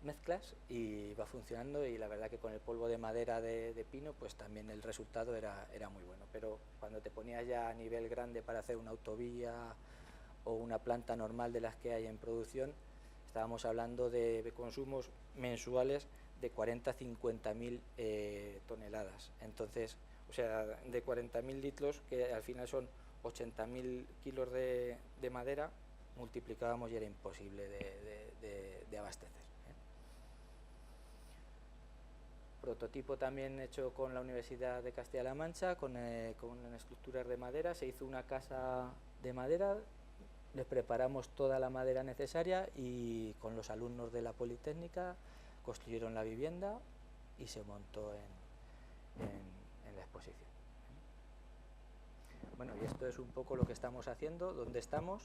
mezclas y va funcionando, y la verdad que con el polvo de madera de pino pues también el resultado era muy bueno, pero cuando te ponías ya a nivel grande para hacer una autovía o una planta normal de las que hay en producción, estábamos hablando de consumos mensuales de 40-50.000 toneladas. Entonces, o sea, de 40.000 litros, que al final son 80.000 kilos de madera, multiplicábamos y era imposible de abastecer. Prototipo también hecho con la Universidad de Castilla-La Mancha, con estructuras de madera. Se hizo una casa de madera, les preparamos toda la madera necesaria y con los alumnos de la Politécnica construyeron la vivienda y se montó en la exposición. Bueno, y esto es un poco lo que estamos haciendo, donde estamos.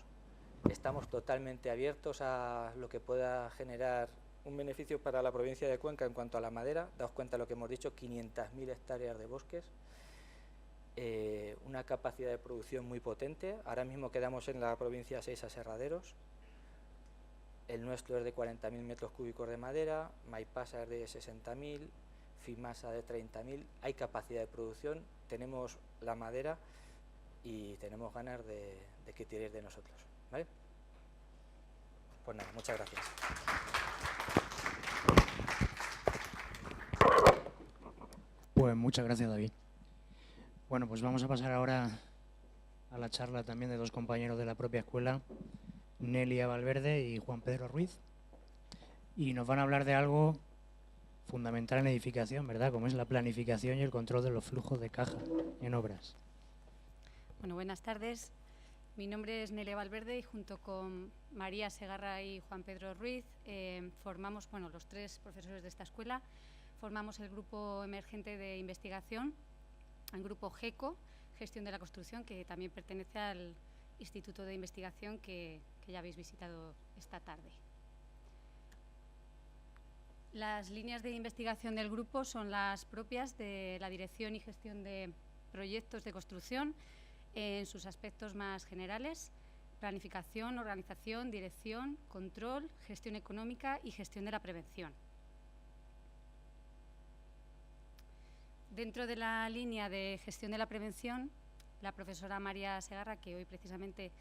Estamos totalmente abiertos a lo que pueda generar un beneficio para la provincia de Cuenca en cuanto a la madera. Daos cuenta de lo que hemos dicho, 500.000 hectáreas de bosques, una capacidad de producción muy potente. Ahora mismo quedamos en la provincia 6 aserraderos. El nuestro es de 40.000 metros cúbicos de madera, Maipasa es de 60.000, Fimasa de 30.000. Hay capacidad de producción, tenemos la madera y tenemos ganas de que tiréis de nosotros, ¿vale? Pues nada, muchas gracias. Pues muchas gracias, David. Bueno, pues vamos a pasar ahora a la charla también de dos compañeros de la propia escuela, Nelia Valverde y Juan Pedro Ruiz, y nos van a hablar de algo fundamental en edificación, ¿verdad?, como es la planificación y el control de los flujos de caja en obras. Bueno, buenas tardes. Mi nombre es Nelia Valverde y junto con María Segarra y Juan Pedro Ruiz formamos, bueno, los tres profesores de esta escuela, formamos el grupo emergente de investigación, el grupo GECO, Gestión de la Construcción, que también pertenece al Instituto de Investigación que ya habéis visitado esta tarde. Las líneas de investigación del grupo son las propias de la Dirección y Gestión de Proyectos de Construcción en sus aspectos más generales: planificación, organización, dirección, control, gestión económica y gestión de la prevención. Dentro de la línea de gestión de la prevención, la profesora María Segarra, que hoy precisamente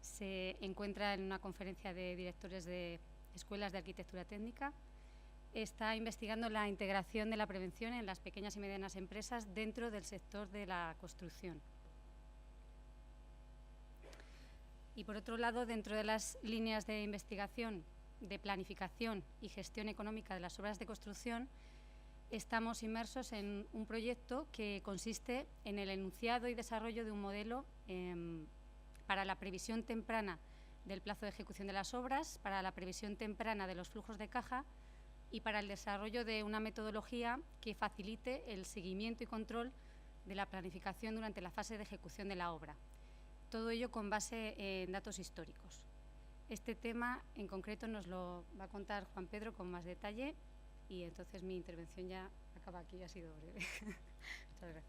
se encuentra en una conferencia de directores de escuelas de arquitectura técnica, está investigando la integración de la prevención en las pequeñas y medianas empresas dentro del sector de la construcción. Y por otro lado, dentro de las líneas de investigación de planificación y gestión económica de las obras de construcción, estamos inmersos en un proyecto que consiste en el enunciado y desarrollo de un modelo para la previsión temprana del plazo de ejecución de las obras, para la previsión temprana de los flujos de caja y para el desarrollo de una metodología que facilite el seguimiento y control de la planificación durante la fase de ejecución de la obra. Todo ello con base en datos históricos. Este tema en concreto nos lo va a contar Juan Pedro con más detalle y entonces mi intervención ya acaba aquí, ha sido breve. Muchas gracias.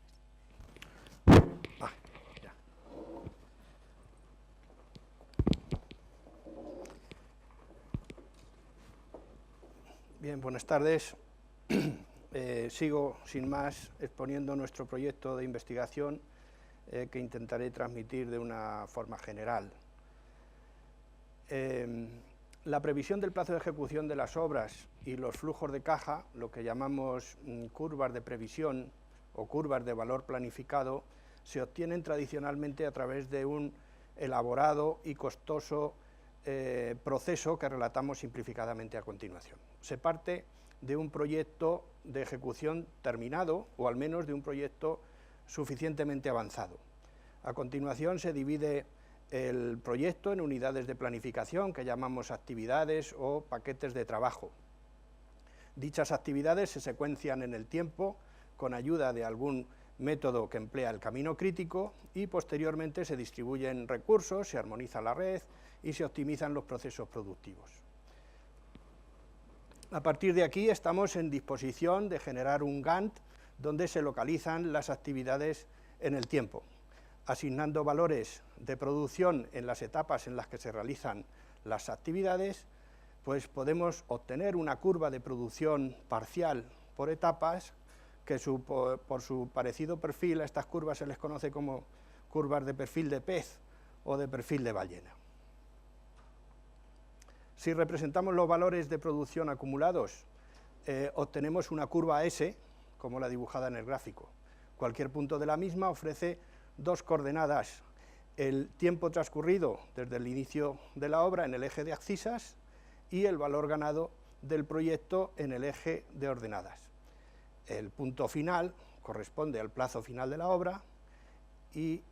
Bien, buenas tardes. Sigo sin más exponiendo nuestro proyecto de investigación que intentaré transmitir de una forma general. La previsión del plazo de ejecución de las obras y los flujos de caja, lo que llamamos curvas de previsión o curvas de valor planificado, se obtienen tradicionalmente a través de un elaborado y costoso proceso que relatamos simplificadamente a continuación. Se parte de un proyecto de ejecución terminado, o al menos de un proyecto suficientemente avanzado. A continuación se divide el proyecto en unidades de planificación que llamamos actividades o paquetes de trabajo. Dichas actividades se secuencian en el tiempo con ayuda de algún método que emplea el camino crítico y posteriormente se distribuyen recursos, se armoniza la red y se optimizan los procesos productivos. A partir de aquí estamos en disposición de generar un Gantt donde se localizan las actividades en el tiempo, asignando valores de producción en las etapas en las que se realizan las actividades, pues podemos obtener una curva de producción parcial por etapas, que por su parecido perfil a estas curvas se les conoce como curvas de perfil de pez o de perfil de ballena. Si representamos los valores de producción acumulados, obtenemos una curva S, como la dibujada en el gráfico. Cualquier punto de la misma ofrece dos coordenadas: el tiempo transcurrido desde el inicio de la obra en el eje de abscisas y el valor ganado del proyecto en el eje de ordenadas. El punto final corresponde al plazo final de la obra y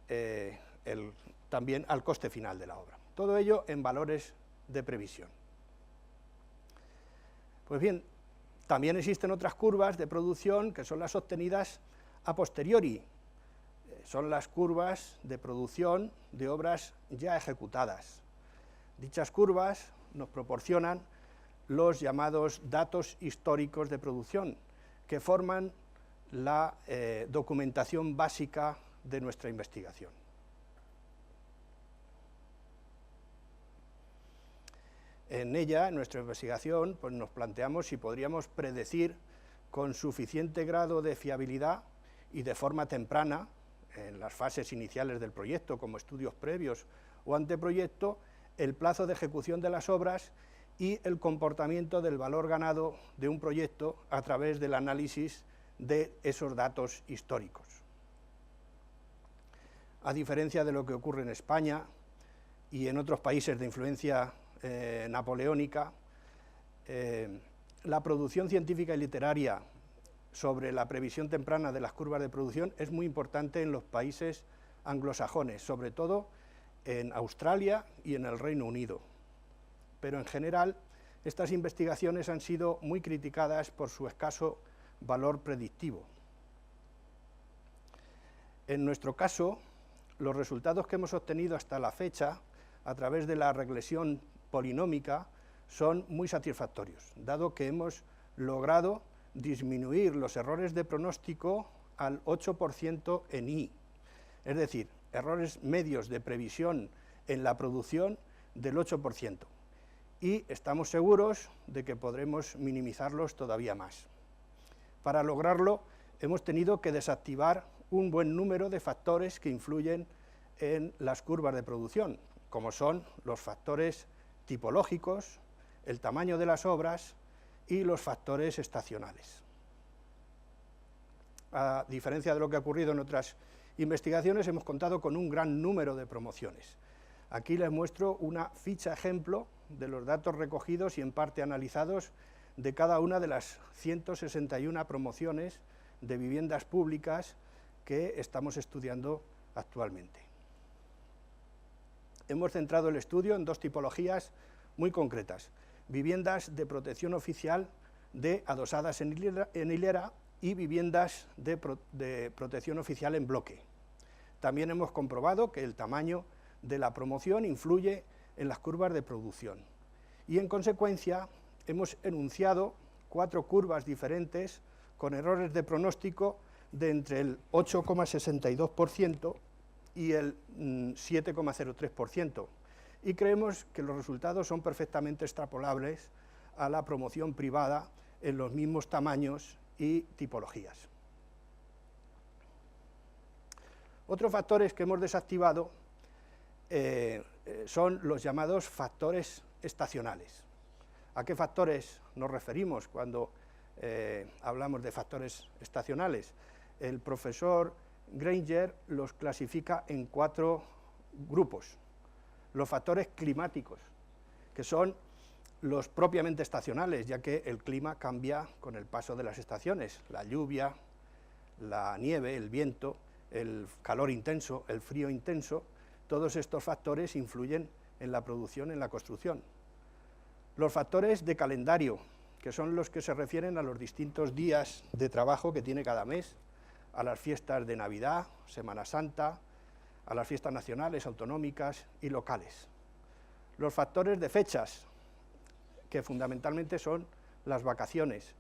también al coste final de la obra. Todo ello en valores de previsión. Pues bien, también existen otras curvas de producción que son las obtenidas a posteriori. Son las curvas de producción de obras ya ejecutadas. Dichas curvas nos proporcionan los llamados datos históricos de producción, que forman la documentación básica de nuestra investigación. En ella, en nuestra investigación, pues nos planteamos si podríamos predecir con suficiente grado de fiabilidad y de forma temprana, en las fases iniciales del proyecto, como estudios previos o anteproyecto, el plazo de ejecución de las obras y el comportamiento del valor ganado de un proyecto a través del análisis de esos datos históricos. A diferencia de lo que ocurre en España y en otros países de influencia napoleónica, la producción científica y literaria sobre la previsión temprana de las curvas de producción es muy importante en los países anglosajones, sobre todo en Australia y en el Reino Unido. Pero en general, estas investigaciones han sido muy criticadas por su escaso valor predictivo. En nuestro caso, los resultados que hemos obtenido hasta la fecha, a través de la regresión polinómica, son muy satisfactorios, dado que hemos logrado disminuir los errores de pronóstico al 8% en I, es decir, errores medios de previsión en la producción del 8%. Y estamos seguros de que podremos minimizarlos todavía más. Para lograrlo, hemos tenido que desactivar un buen número de factores que influyen en las curvas de producción, como son los factores tipológicos, el tamaño de las obras y los factores estacionales. A diferencia de lo que ha ocurrido en otras investigaciones, hemos contado con un gran número de promociones. Aquí les muestro una ficha ejemplo de los datos recogidos y en parte analizados de cada una de las 161 promociones de viviendas públicas que estamos estudiando actualmente. Hemos centrado el estudio en dos tipologías muy concretas: viviendas de protección oficial de adosadas en hilera y viviendas de protección oficial en bloque. También hemos comprobado que el tamaño de la promoción influye en las curvas de producción. Y en consecuencia hemos enunciado 4 curvas diferentes con errores de pronóstico de entre el 8,62% y el 7,03%. Y creemos que los resultados son perfectamente extrapolables a la promoción privada en los mismos tamaños y tipologías. Otros factores que hemos desactivado son los llamados factores estacionales. ¿A qué factores nos referimos cuando hablamos de factores estacionales? El profesor Granger los clasifica en 4 grupos. Los factores climáticos, que son los propiamente estacionales, ya que el clima cambia con el paso de las estaciones: la lluvia, la nieve, el viento, el calor intenso, el frío intenso. Todos estos factores influyen en la producción, en la construcción. Los factores de calendario, que son los que se refieren a los distintos días de trabajo que tiene cada mes, a las fiestas de Navidad, Semana Santa, a las fiestas nacionales, autonómicas y locales. Los factores de fechas, que fundamentalmente son las vacaciones,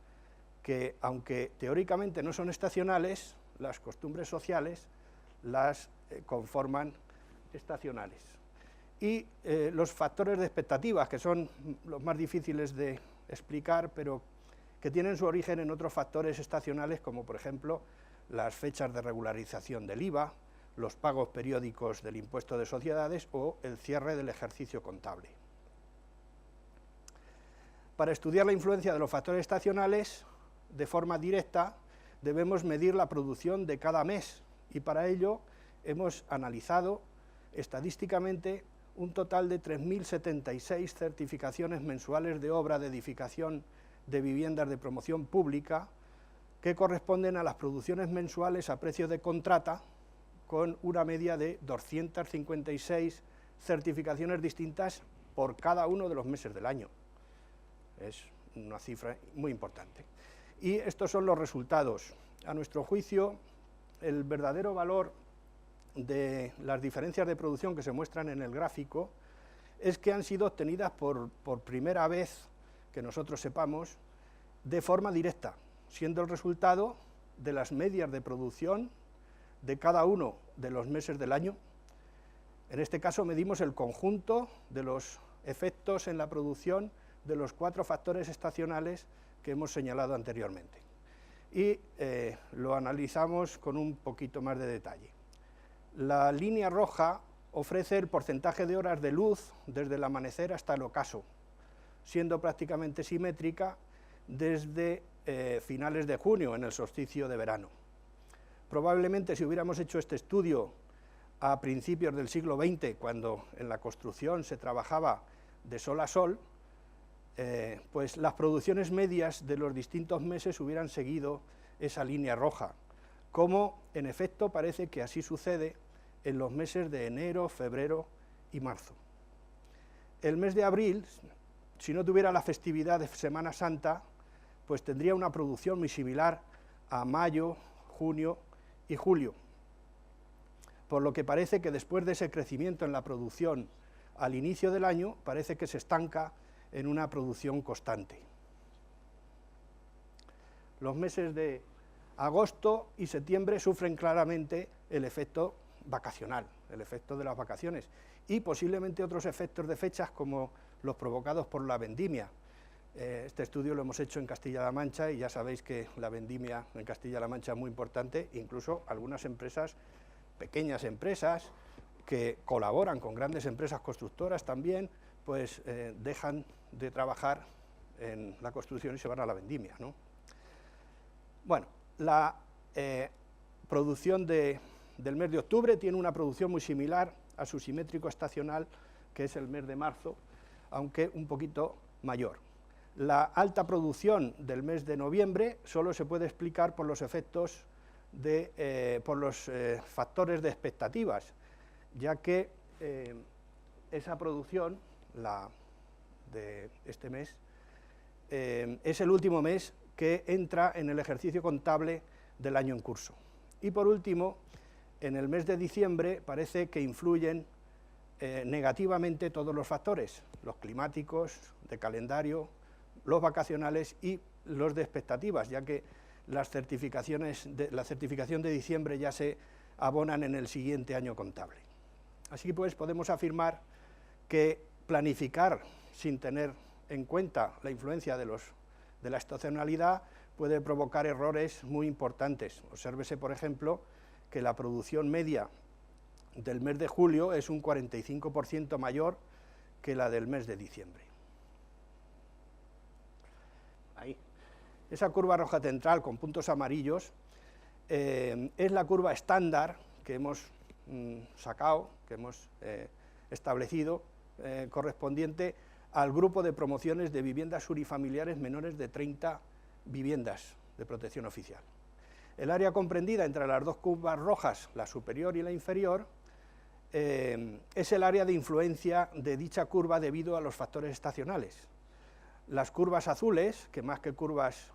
que aunque teóricamente no son estacionales, las costumbres sociales las conforman estacionales. y los factores de expectativas, que son los más difíciles de explicar, pero que tienen su origen en otros factores estacionales, como por ejemplo las fechas de regularización del IVA, los pagos periódicos del impuesto de sociedades o el cierre del ejercicio contable. Para estudiar la influencia de los factores estacionales de forma directa, debemos medir la producción de cada mes, y para ello hemos analizado estadísticamente un total de 3.076 certificaciones mensuales de obra de edificación de viviendas de promoción pública, que corresponden a las producciones mensuales a precio de contrata, con una media de 256 certificaciones distintas por cada uno de los meses del año. Es una cifra muy importante. Y estos son los resultados. A nuestro juicio, el verdadero valor de las diferencias de producción que se muestran en el gráfico es que han sido obtenidas por primera vez, que nosotros sepamos, de forma directa, siendo el resultado de las medias de producción de cada uno de los meses del año. En este caso medimos el conjunto de los efectos en la producción de los 4 factores estacionales que hemos señalado anteriormente. Y lo analizamos con un poquito más de detalle. La línea roja ofrece el porcentaje de horas de luz desde el amanecer hasta el ocaso, siendo prácticamente simétrica desde finales de junio, en el solsticio de verano. Probablemente si hubiéramos hecho este estudio a principios del siglo XX, cuando en la construcción se trabajaba de sol a sol, pues las producciones medias de los distintos meses hubieran seguido esa línea roja, como en efecto parece que así sucede en los meses de enero, febrero y marzo. El mes de abril, si no tuviera la festividad de Semana Santa, pues tendría una producción muy similar a mayo, junio y julio, por lo que parece que después de ese crecimiento en la producción al inicio del año, parece que se estanca en una producción constante. Los meses de agosto y septiembre sufren claramente el efecto vacacional, el efecto de las vacaciones, y posiblemente otros efectos de fechas como los provocados por la vendimia. Este estudio lo hemos hecho en Castilla-La Mancha y ya sabéis que la vendimia en Castilla-La Mancha es muy importante, incluso algunas empresas, pequeñas empresas, que colaboran con grandes empresas constructoras también, pues dejan de trabajar en la construcción y se van a la vendimia, ¿no? Bueno, la producción del mes de octubre tiene una producción muy similar a su simétrico estacional, que es el mes de marzo, aunque un poquito mayor. La alta producción del mes de noviembre solo se puede explicar por los efectos por los factores de expectativas, ya que esa producción, la de este mes, es el último mes que entra en el ejercicio contable del año en curso. Y por último, en el mes de diciembre parece que influyen negativamente todos los factores, los climáticos, de calendario, los vacacionales y los de expectativas, ya que la certificación de diciembre ya se abonan en el siguiente año contable. Así pues, podemos afirmar que planificar sin tener en cuenta la influencia de la estacionalidad puede provocar errores muy importantes. Obsérvese, por ejemplo, que la producción media del mes de julio es un 45% mayor que la del mes de diciembre. Ahí. Esa curva roja central con puntos amarillos es la curva estándar que hemos sacado, que hemos establecido, correspondiente al grupo de promociones de viviendas unifamiliares menores de 30 viviendas de protección oficial. El área comprendida entre las dos curvas rojas, la superior y la inferior, es el área de influencia de dicha curva debido a los factores estacionales. Las curvas azules, que más que curvas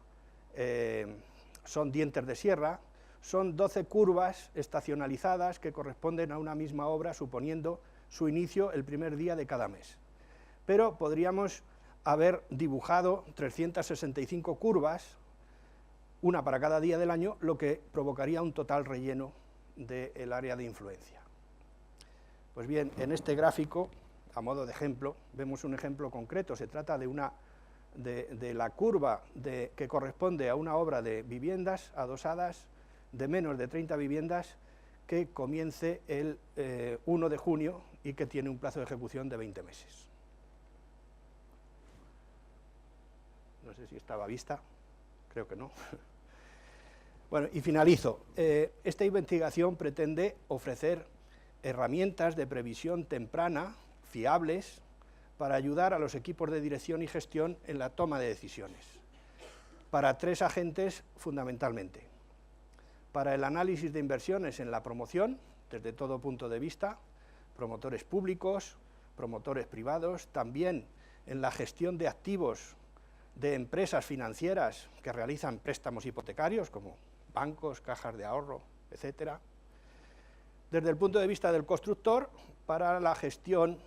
son dientes de sierra, son 12 curvas estacionalizadas que corresponden a una misma obra, suponiendo su inicio el primer día de cada mes. Pero podríamos haber dibujado 365 curvas, una para cada día del año, lo que provocaría un total relleno del área de influencia. Pues bien, en este gráfico a modo de ejemplo, vemos un ejemplo concreto, se trata de la curva que corresponde a una obra de viviendas adosadas de menos de 30 viviendas que comience el 1 de junio y que tiene un plazo de ejecución de 20 meses. No sé si estaba vista, creo que no. Bueno, y finalizo. Esta investigación pretende ofrecer herramientas de previsión temprana, fiables, para ayudar a los equipos de dirección y gestión en la toma de decisiones, para 3 agentes fundamentalmente: para el análisis de inversiones en la promoción, desde todo punto de vista, promotores públicos, promotores privados, también en la gestión de activos de empresas financieras que realizan préstamos hipotecarios, como bancos, cajas de ahorro, etcétera. Desde el punto de vista del constructor, para la gestión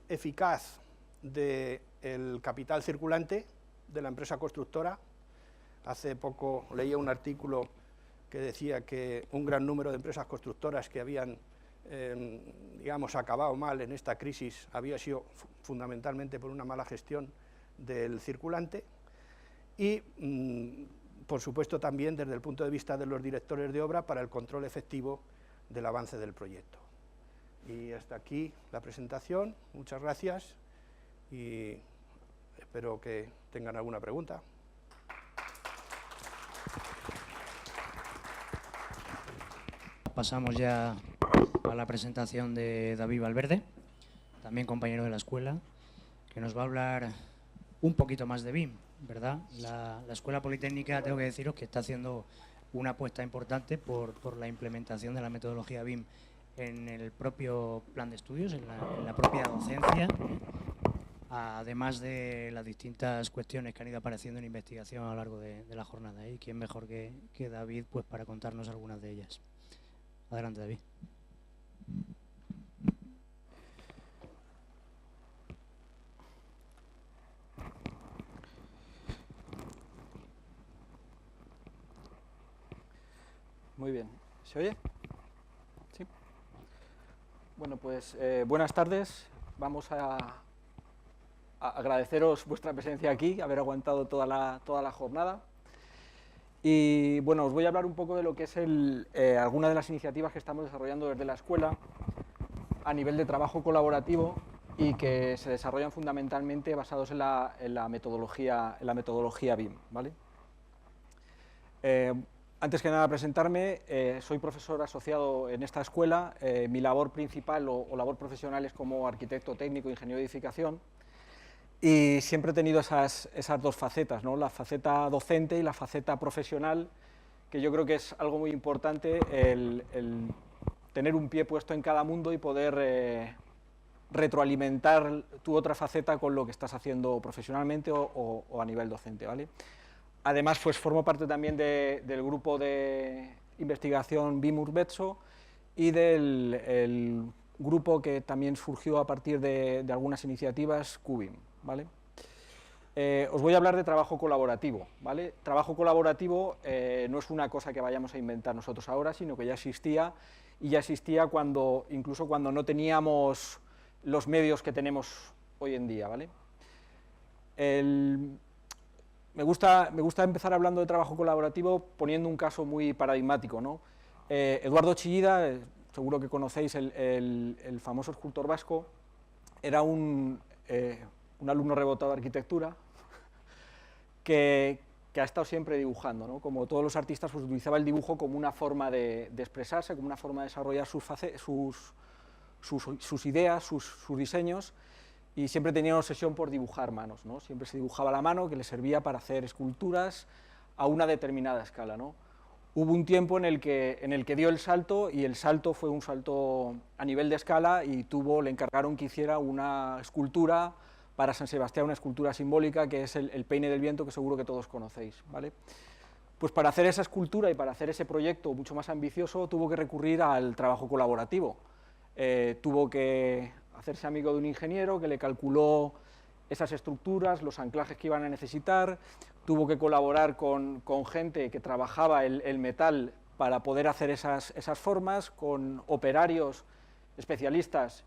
eficaz del capital circulante de la empresa constructora. Hace poco leía un artículo que decía que un gran número de empresas constructoras que habían, digamos, acabado mal en esta crisis había sido fundamentalmente por una mala gestión del circulante. Y, por supuesto, también desde el punto de vista de los directores de obra para el control efectivo del avance del proyecto. Y hasta aquí la presentación. Muchas gracias y espero que tengan alguna pregunta. Pasamos ya a la presentación de David Valverde, también compañero de la escuela, que nos va a hablar un poquito más de BIM, ¿verdad? La Escuela Politécnica, tengo que deciros que está haciendo una apuesta importante por la implementación de la metodología BIM en el propio plan de estudios, en la propia docencia, además de las distintas cuestiones que han ido apareciendo en investigación a lo largo de la jornada. ¿Y quién mejor que David, pues, para contarnos algunas de ellas? Adelante, David. Muy bien. ¿Se oye? Sí. Bueno, pues buenas tardes. Vamos a agradeceros vuestra presencia aquí, haber aguantado toda la jornada. Y bueno, os voy a hablar un poco de lo que es algunas de las iniciativas que estamos desarrollando desde la escuela a nivel de trabajo colaborativo y que se desarrollan fundamentalmente basados en la metodología BIM, ¿vale? Antes que nada presentarme, soy profesor asociado en esta escuela. Mi labor principal o labor profesional es como arquitecto técnico, ingeniero de edificación, y siempre he tenido esas dos facetas, ¿no? La faceta docente y la faceta profesional, que yo creo que es algo muy importante, el tener un pie puesto en cada mundo y poder retroalimentar tu otra faceta con lo que estás haciendo profesionalmente o a nivel docente, ¿vale? Además, pues formo parte también del grupo de investigación BIM Urbexo y del grupo que también surgió a partir de algunas iniciativas, QBIM, ¿vale? Os voy a hablar de trabajo colaborativo, ¿vale? Trabajo colaborativo no es una cosa que vayamos a inventar nosotros ahora, sino que ya existía, y ya existía incluso cuando no teníamos los medios que tenemos hoy en día, ¿vale? Me gusta empezar hablando de trabajo colaborativo poniendo un caso muy paradigmático, ¿no? Eduardo Chillida, seguro que conocéis el famoso escultor vasco, era un alumno rebotado de arquitectura que ha estado siempre dibujando, ¿no? Como todos los artistas, pues utilizaba el dibujo como una forma de expresarse, como una forma de desarrollar sus ideas, sus diseños, y siempre tenía una obsesión por dibujar manos, ¿no? Siempre se dibujaba la mano, que le servía para hacer esculturas a una determinada escala, ¿no? Hubo un tiempo en el que dio el salto, y el salto fue un salto a nivel de escala, y le encargaron que hiciera una escultura para San Sebastián, una escultura simbólica, que es el peine del viento, que seguro que todos conocéis, ¿vale? Pues para hacer esa escultura y para hacer ese proyecto mucho más ambicioso, tuvo que recurrir al trabajo colaborativo. Tuvo que hacerse amigo de un ingeniero que le calculó esas estructuras, los anclajes que iban a necesitar, tuvo que colaborar con gente que trabajaba el metal para poder hacer esas formas, con operarios especialistas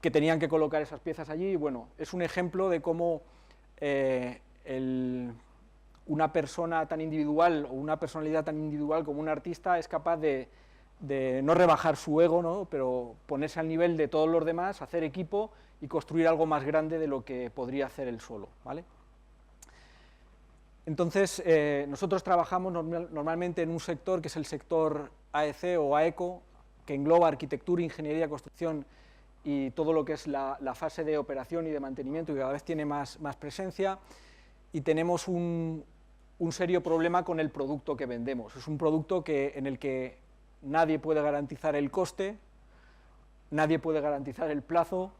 que tenían que colocar esas piezas allí, y bueno, es un ejemplo de cómo una persona tan individual o una personalidad tan individual como un artista es capaz de no rebajar su ego, ¿no?, pero ponerse al nivel de todos los demás, hacer equipo y construir algo más grande de lo que podría hacer él solo, ¿vale? Entonces, nosotros trabajamos normalmente en un sector que es el sector AEC o AECO, que engloba arquitectura, ingeniería, construcción y todo lo que es la fase de operación y de mantenimiento, y cada vez tiene más presencia, y tenemos un serio problema con el producto que vendemos. Es un producto en el que nadie puede garantizar el coste, nadie puede garantizar el plazo,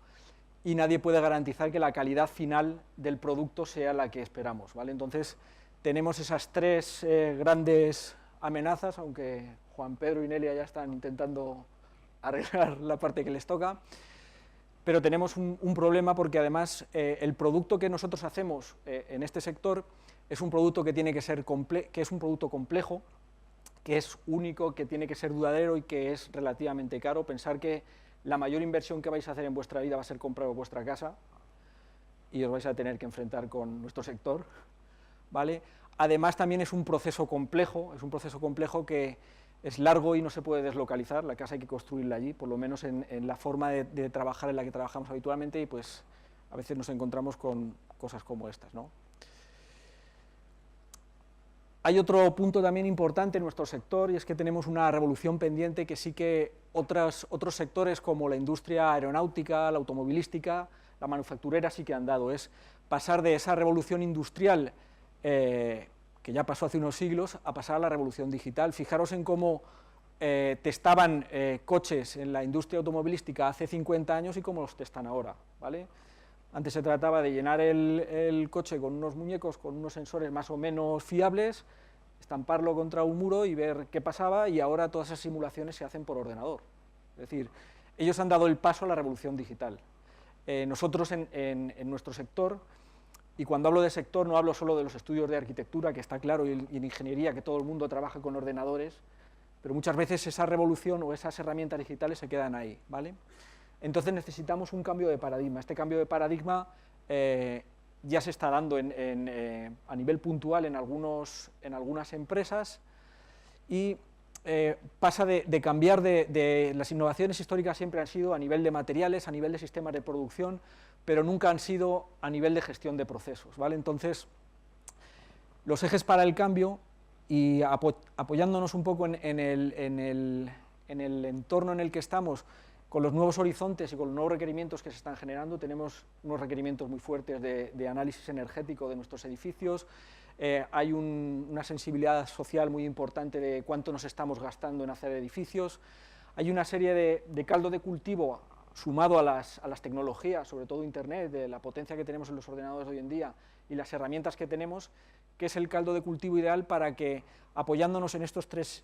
y nadie puede garantizar que la calidad final del producto sea la que esperamos, ¿vale? Entonces, tenemos esas tres grandes amenazas, aunque Juan Pedro y Nelia ya están intentando arreglar la parte que les toca, pero tenemos un problema porque además el producto que nosotros hacemos en este sector es un producto que tiene que ser que es un producto complejo, que es único, que tiene que ser duradero y que es relativamente caro. Pensar que la mayor inversión que vais a hacer en vuestra vida va a ser comprar vuestra casa y os vais a tener que enfrentar con nuestro sector, ¿vale? Además también es un proceso complejo que es largo y no se puede deslocalizar, la casa hay que construirla allí, por lo menos en la forma de trabajar en la que trabajamos habitualmente, y pues a veces nos encontramos con cosas como estas, ¿no? Hay otro punto también importante en nuestro sector, y es que tenemos una revolución pendiente que sí que otros sectores como la industria aeronáutica, la automovilística, la manufacturera sí que han dado, es pasar de esa revolución industrial que ya pasó hace unos siglos a pasar a la revolución digital. Fijaros en cómo testaban coches en la industria automovilística hace 50 años y cómo los testan ahora, ¿vale? Antes se trataba de llenar el coche con unos muñecos, con unos sensores más o menos fiables, estamparlo contra un muro y ver qué pasaba, y ahora todas esas simulaciones se hacen por ordenador. Es decir, ellos han dado el paso a la revolución digital. Nosotros en nuestro sector, y cuando hablo de sector no hablo solo de los estudios de arquitectura, que está claro, y en ingeniería, que todo el mundo trabaja con ordenadores, pero muchas veces esa revolución o esas herramientas digitales se quedan ahí, ¿vale? Entonces necesitamos un cambio de paradigma. Este cambio de paradigma ya se está dando a nivel puntual en algunas empresas, y pasa de cambiar las innovaciones históricas siempre han sido a nivel de materiales, a nivel de sistemas de producción, pero nunca han sido a nivel de gestión de procesos, ¿vale? Entonces, los ejes para el cambio, y apoyándonos un poco en el entorno en el que estamos, con los nuevos horizontes y con los nuevos requerimientos que se están generando, tenemos unos requerimientos muy fuertes de análisis energético de nuestros edificios, hay una sensibilidad social muy importante de cuánto nos estamos gastando en hacer edificios, hay una serie de caldo de cultivo sumado a las tecnologías, sobre todo Internet, de la potencia que tenemos en los ordenadores hoy en día y las herramientas que tenemos, que es el caldo de cultivo ideal para que, apoyándonos en estos tres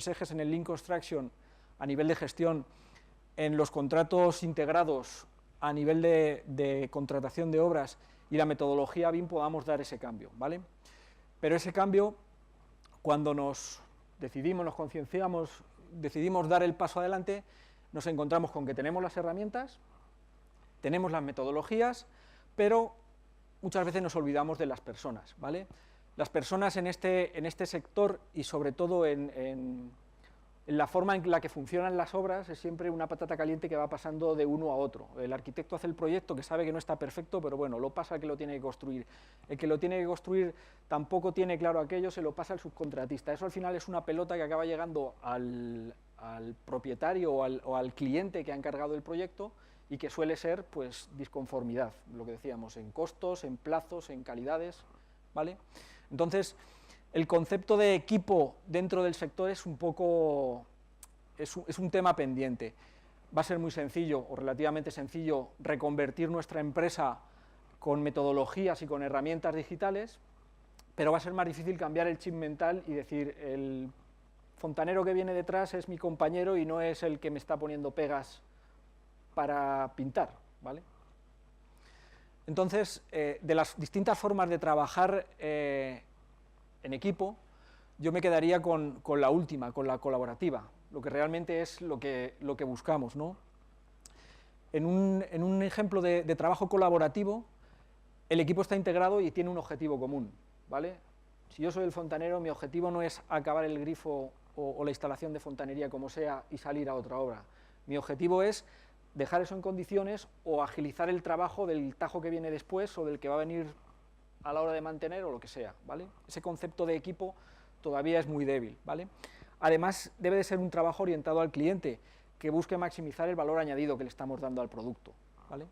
ejes, en el Lean Construction a nivel de gestión, en los contratos integrados a nivel de contratación de obras y la metodología BIM, podamos dar ese cambio, ¿vale? Pero ese cambio, cuando nos concienciamos, decidimos dar el paso adelante, nos encontramos con que tenemos las herramientas, tenemos las metodologías, pero muchas veces nos olvidamos de las personas, ¿vale? Las personas en este sector, y sobre todo en la forma en la que funcionan las obras, es siempre una patata caliente que va pasando de uno a otro. El arquitecto hace el proyecto, que sabe que no está perfecto, pero bueno, lo pasa al que lo tiene que construir. El que lo tiene que construir tampoco tiene claro aquello, se lo pasa al subcontratista. Eso al final es una pelota que acaba llegando al propietario o al cliente que ha encargado el proyecto, y que suele ser pues disconformidad, lo que decíamos, en costos, en plazos, en calidades, ¿vale? Entonces, el concepto de equipo dentro del sector es un poco, es un tema pendiente. Va a ser muy sencillo, o relativamente sencillo, reconvertir nuestra empresa con metodologías y con herramientas digitales, pero va a ser más difícil cambiar el chip mental y decir, el fontanero que viene detrás es mi compañero y no es el que me está poniendo pegas para pintar, ¿vale? Entonces, de las distintas formas de trabajar en equipo, yo me quedaría con la última, con la colaborativa, lo que realmente es lo que buscamos, ¿no? en un ejemplo de trabajo colaborativo, el equipo está integrado y tiene un objetivo común, ¿vale? Si yo soy el fontanero, mi objetivo no es acabar el grifo o la instalación de fontanería como sea y salir a otra obra. Mi objetivo es dejar eso en condiciones o agilizar el trabajo del tajo que viene después o del que va a venir a la hora de mantener o lo que sea, ¿vale? Ese concepto de equipo todavía es muy débil, ¿vale? Además, debe de ser un trabajo orientado al cliente, que busque maximizar el valor añadido que le estamos dando al producto, ¿vale?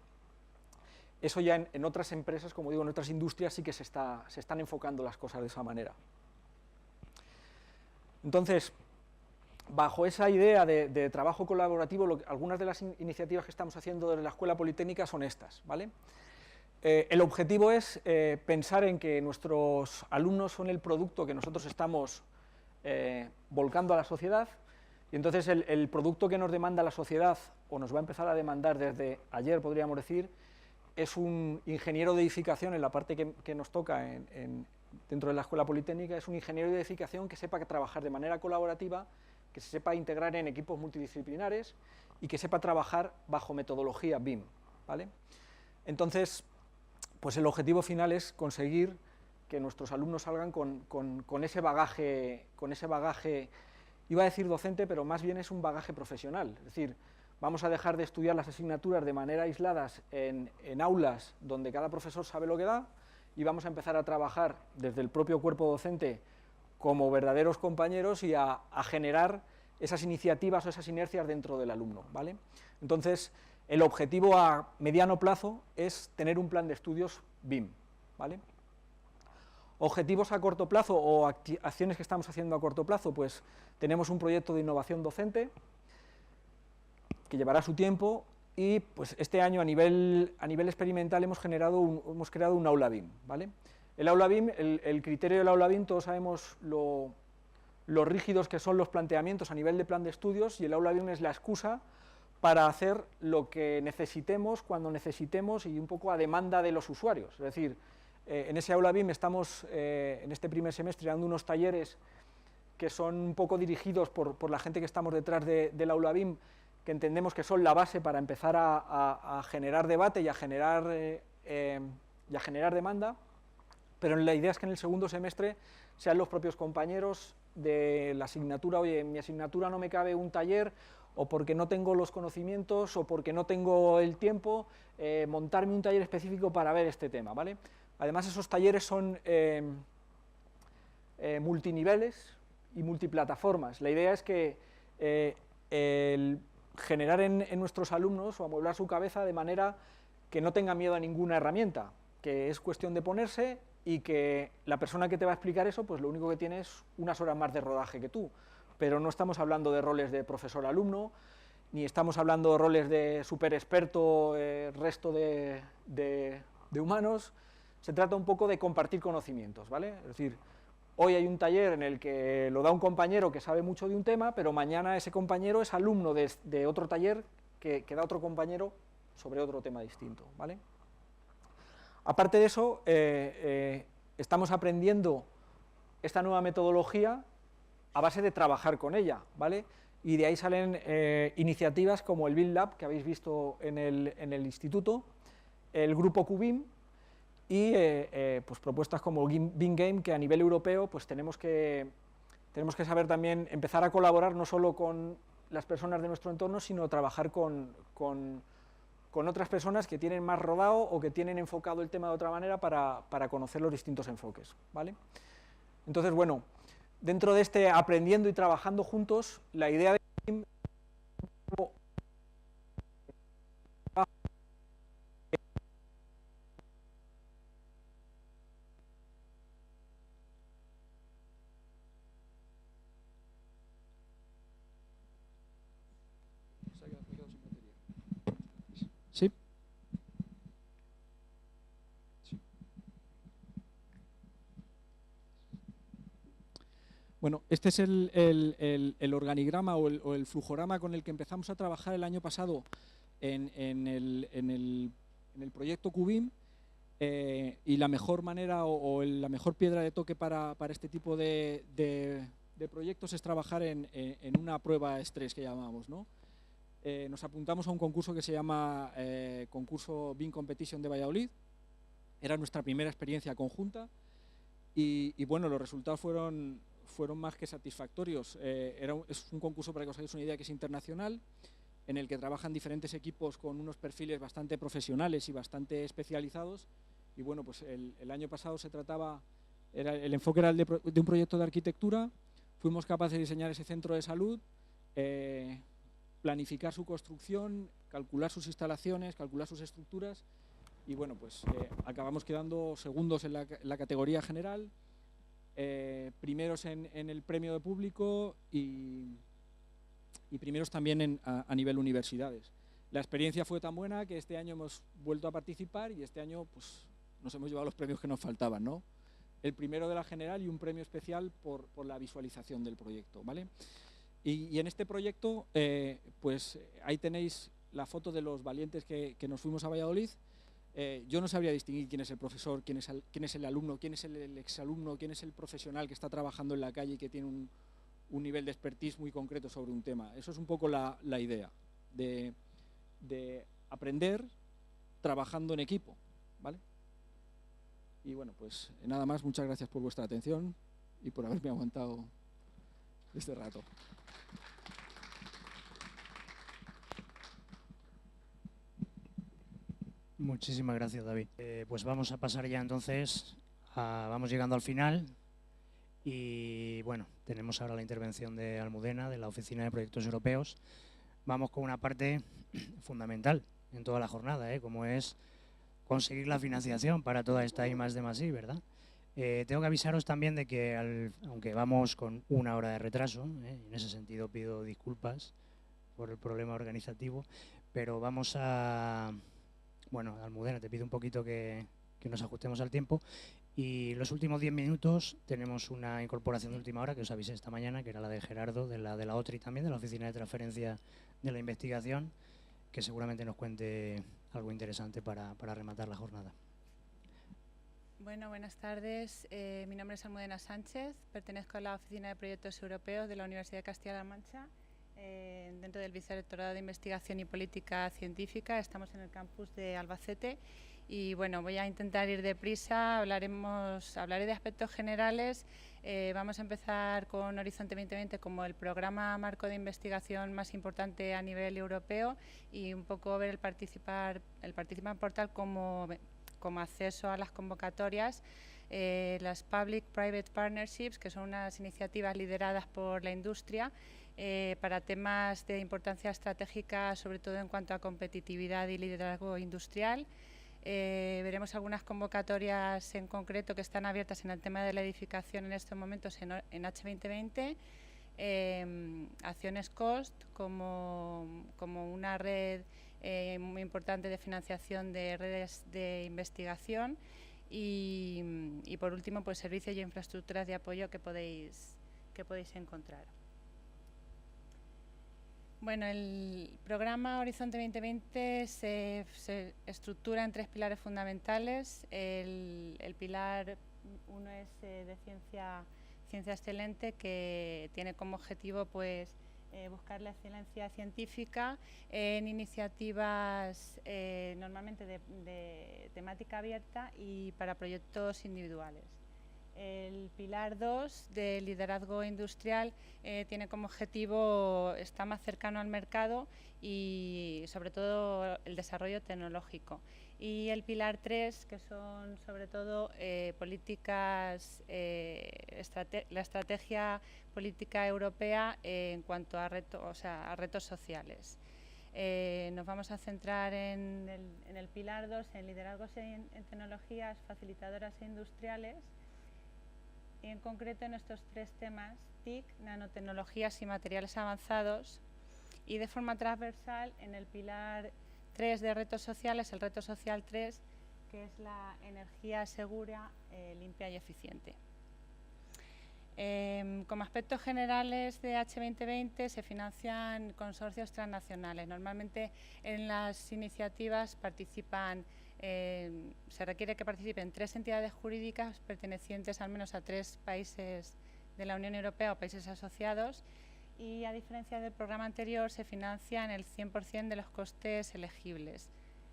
Eso ya en otras empresas, como digo, en otras industrias sí que se están enfocando las cosas de esa manera. Entonces, bajo esa idea de trabajo colaborativo, algunas de las iniciativas que estamos haciendo desde la Escuela Politécnica son estas, ¿vale? El objetivo es pensar en que nuestros alumnos son el producto que nosotros estamos volcando a la sociedad, y entonces el producto que nos demanda la sociedad, o nos va a empezar a demandar desde ayer, podríamos decir, es un ingeniero de edificación, en la parte que nos toca dentro de la Escuela Politécnica, es un ingeniero de edificación que sepa trabajar de manera colaborativa, que se sepa integrar en equipos multidisciplinares y que sepa trabajar bajo metodología BIM, ¿vale? Entonces, pues el objetivo final es conseguir que nuestros alumnos salgan con ese bagaje, iba a decir docente, pero más bien es un bagaje profesional, es decir, vamos a dejar de estudiar las asignaturas de manera aisladas en aulas donde cada profesor sabe lo que da y vamos a empezar a trabajar desde el propio cuerpo docente como verdaderos compañeros y a generar esas iniciativas o esas inercias dentro del alumno, ¿vale? Entonces, el objetivo a mediano plazo es tener un plan de estudios BIM, ¿vale? Objetivos a corto plazo o acciones que estamos haciendo a corto plazo, pues tenemos un proyecto de innovación docente que llevará su tiempo y pues este año a nivel experimental hemos creado un aula BIM, ¿vale? El aula BIM, el criterio del aula BIM, todos sabemos lo rígidos que son los planteamientos a nivel de plan de estudios, y el aula BIM es la excusa para hacer lo que necesitemos, cuando necesitemos y un poco a demanda de los usuarios. Es decir, en ese aula BIM estamos en este primer semestre dando unos talleres que son un poco dirigidos por la gente que estamos detrás del aula BIM, que entendemos que son la base para empezar a generar debate y a generar demanda, pero la idea es que en el segundo semestre sean los propios compañeros de la asignatura, oye, en mi asignatura no me cabe un taller, o porque no tengo los conocimientos, o porque no tengo el tiempo, montarme un taller específico para ver este tema, ¿vale? Además, esos talleres son multiniveles y multiplataformas. La idea es que generar en nuestros alumnos o amueblar su cabeza de manera que no tenga miedo a ninguna herramienta, que es cuestión de ponerse y que la persona que te va a explicar eso, pues lo único que tiene es unas horas más de rodaje que tú, pero no estamos hablando de roles de profesor-alumno, ni estamos hablando de roles de super experto, resto de humanos. Se trata un poco de compartir conocimientos, ¿vale? Es decir, hoy hay un taller en el que lo da un compañero que sabe mucho de un tema, pero mañana ese compañero es alumno de otro taller que da otro compañero sobre otro tema distinto, ¿vale? Aparte de eso, estamos aprendiendo esta nueva metodología a base de trabajar con ella, ¿vale? Y de ahí salen iniciativas como el Build Lab, que habéis visto en el instituto, el grupo QBIM, y pues propuestas como BIM Game, que a nivel europeo pues tenemos que saber también empezar a colaborar no solo con las personas de nuestro entorno, sino trabajar con otras personas que tienen más rodado o que tienen enfocado el tema de otra manera para conocer los distintos enfoques, ¿vale? Entonces, bueno, dentro de este aprendiendo y trabajando juntos, la idea de BIM ¿Sí? Sí. Bueno, este es el organigrama o el flujograma con el que empezamos a trabajar el año pasado en el proyecto QBIM, y la mejor manera o la mejor piedra de toque para este tipo de proyectos es trabajar en una prueba estrés que llamamos, ¿no? nos apuntamos a un concurso que se llama Concurso BIM Competition de Valladolid. Era nuestra primera experiencia conjunta y bueno, los resultados fueron más que satisfactorios. Es un concurso, para que os hagáis una idea, que es internacional, en el que trabajan diferentes equipos con unos perfiles bastante profesionales y bastante especializados. Y bueno, pues el año pasado el enfoque era el de un proyecto de arquitectura. Fuimos capaces de diseñar ese centro de salud, planificar su construcción, calcular sus instalaciones, calcular sus estructuras y bueno, pues acabamos quedando segundos en la categoría general, primeros en el premio de público y primeros también a nivel universidades. La experiencia fue tan buena que este año hemos vuelto a participar y este año pues nos hemos llevado los premios que nos faltaban, ¿no? El primero de la general y un premio especial por la visualización del proyecto, ¿vale? Y en este proyecto, pues ahí tenéis la foto de los valientes que nos fuimos a Valladolid. Yo no sabría distinguir quién es el profesor, quién es el alumno, quién es el exalumno, quién es el profesional que está trabajando en la calle y que tiene un nivel de expertise muy concreto sobre un tema. Eso es un poco la idea de aprender trabajando en equipo, ¿vale? Y bueno, pues nada más, muchas gracias por vuestra atención y por haberme aguantado este rato. Muchísimas gracias, David. Pues vamos a pasar ya entonces, vamos llegando al final y bueno, tenemos ahora la intervención de Almudena, de la Oficina de Proyectos Europeos. Vamos con una parte fundamental en toda la jornada, como es conseguir la financiación para toda esta I+D+I, ¿verdad? Tengo que avisaros también de que, aunque vamos con 1 hora de retraso, en ese sentido pido disculpas por el problema organizativo, pero vamos a... Bueno, Almudena, te pido un poquito que nos ajustemos al tiempo. Y los últimos 10 minutos tenemos una incorporación de última hora que os avisé esta mañana, que era la de Gerardo, de la OTRI también, de la Oficina de Transferencia de la Investigación, que seguramente nos cuente algo interesante para rematar la jornada. Bueno, buenas tardes. Mi nombre es Almudena Sánchez, pertenezco a la Oficina de Proyectos Europeos de la Universidad de Castilla-La Mancha. Dentro del Vicerrectorado de Investigación y Política Científica, estamos en el campus de Albacete y bueno, voy a intentar ir deprisa, hablaré de aspectos generales. Vamos a empezar con Horizonte 2020 como el programa marco de investigación más importante a nivel europeo y un poco ver el Participant Portal como acceso a las convocatorias. Las Public-Private Partnerships, que son unas iniciativas lideradas por la industria para temas de importancia estratégica, sobre todo en cuanto a competitividad y liderazgo industrial. Veremos algunas convocatorias en concreto que están abiertas en el tema de la edificación en estos momentos en H2020. Acciones COST como una red muy importante de financiación de redes de investigación y por último pues servicios y infraestructuras de apoyo que podéis encontrar. Bueno, el programa Horizonte 2020 se estructura en 3 pilares fundamentales. El pilar 1 es de ciencia excelente, que tiene como objetivo pues buscar la excelencia científica en iniciativas normalmente de temática abierta y para proyectos individuales. El pilar 2 de liderazgo industrial tiene como objetivo estar más cercano al mercado y sobre todo el desarrollo tecnológico. Y el pilar 3, que son sobre todo políticas, la estrategia política europea en cuanto a retos sociales. Nos vamos a centrar en el pilar 2, en liderazgos en tecnologías facilitadoras e industriales, y en concreto en estos 3 temas: TIC, nanotecnologías y materiales avanzados, y de forma transversal en el pilar 3 de retos sociales, el reto social 3, que es la energía segura, limpia y eficiente. Como aspectos generales de H2020 se financian consorcios transnacionales. Normalmente en las iniciativas participan se requiere que participen 3 entidades jurídicas pertenecientes al menos a 3 países de la Unión Europea o países asociados, y, a diferencia del programa anterior, se financia en el 100% de los costes elegibles,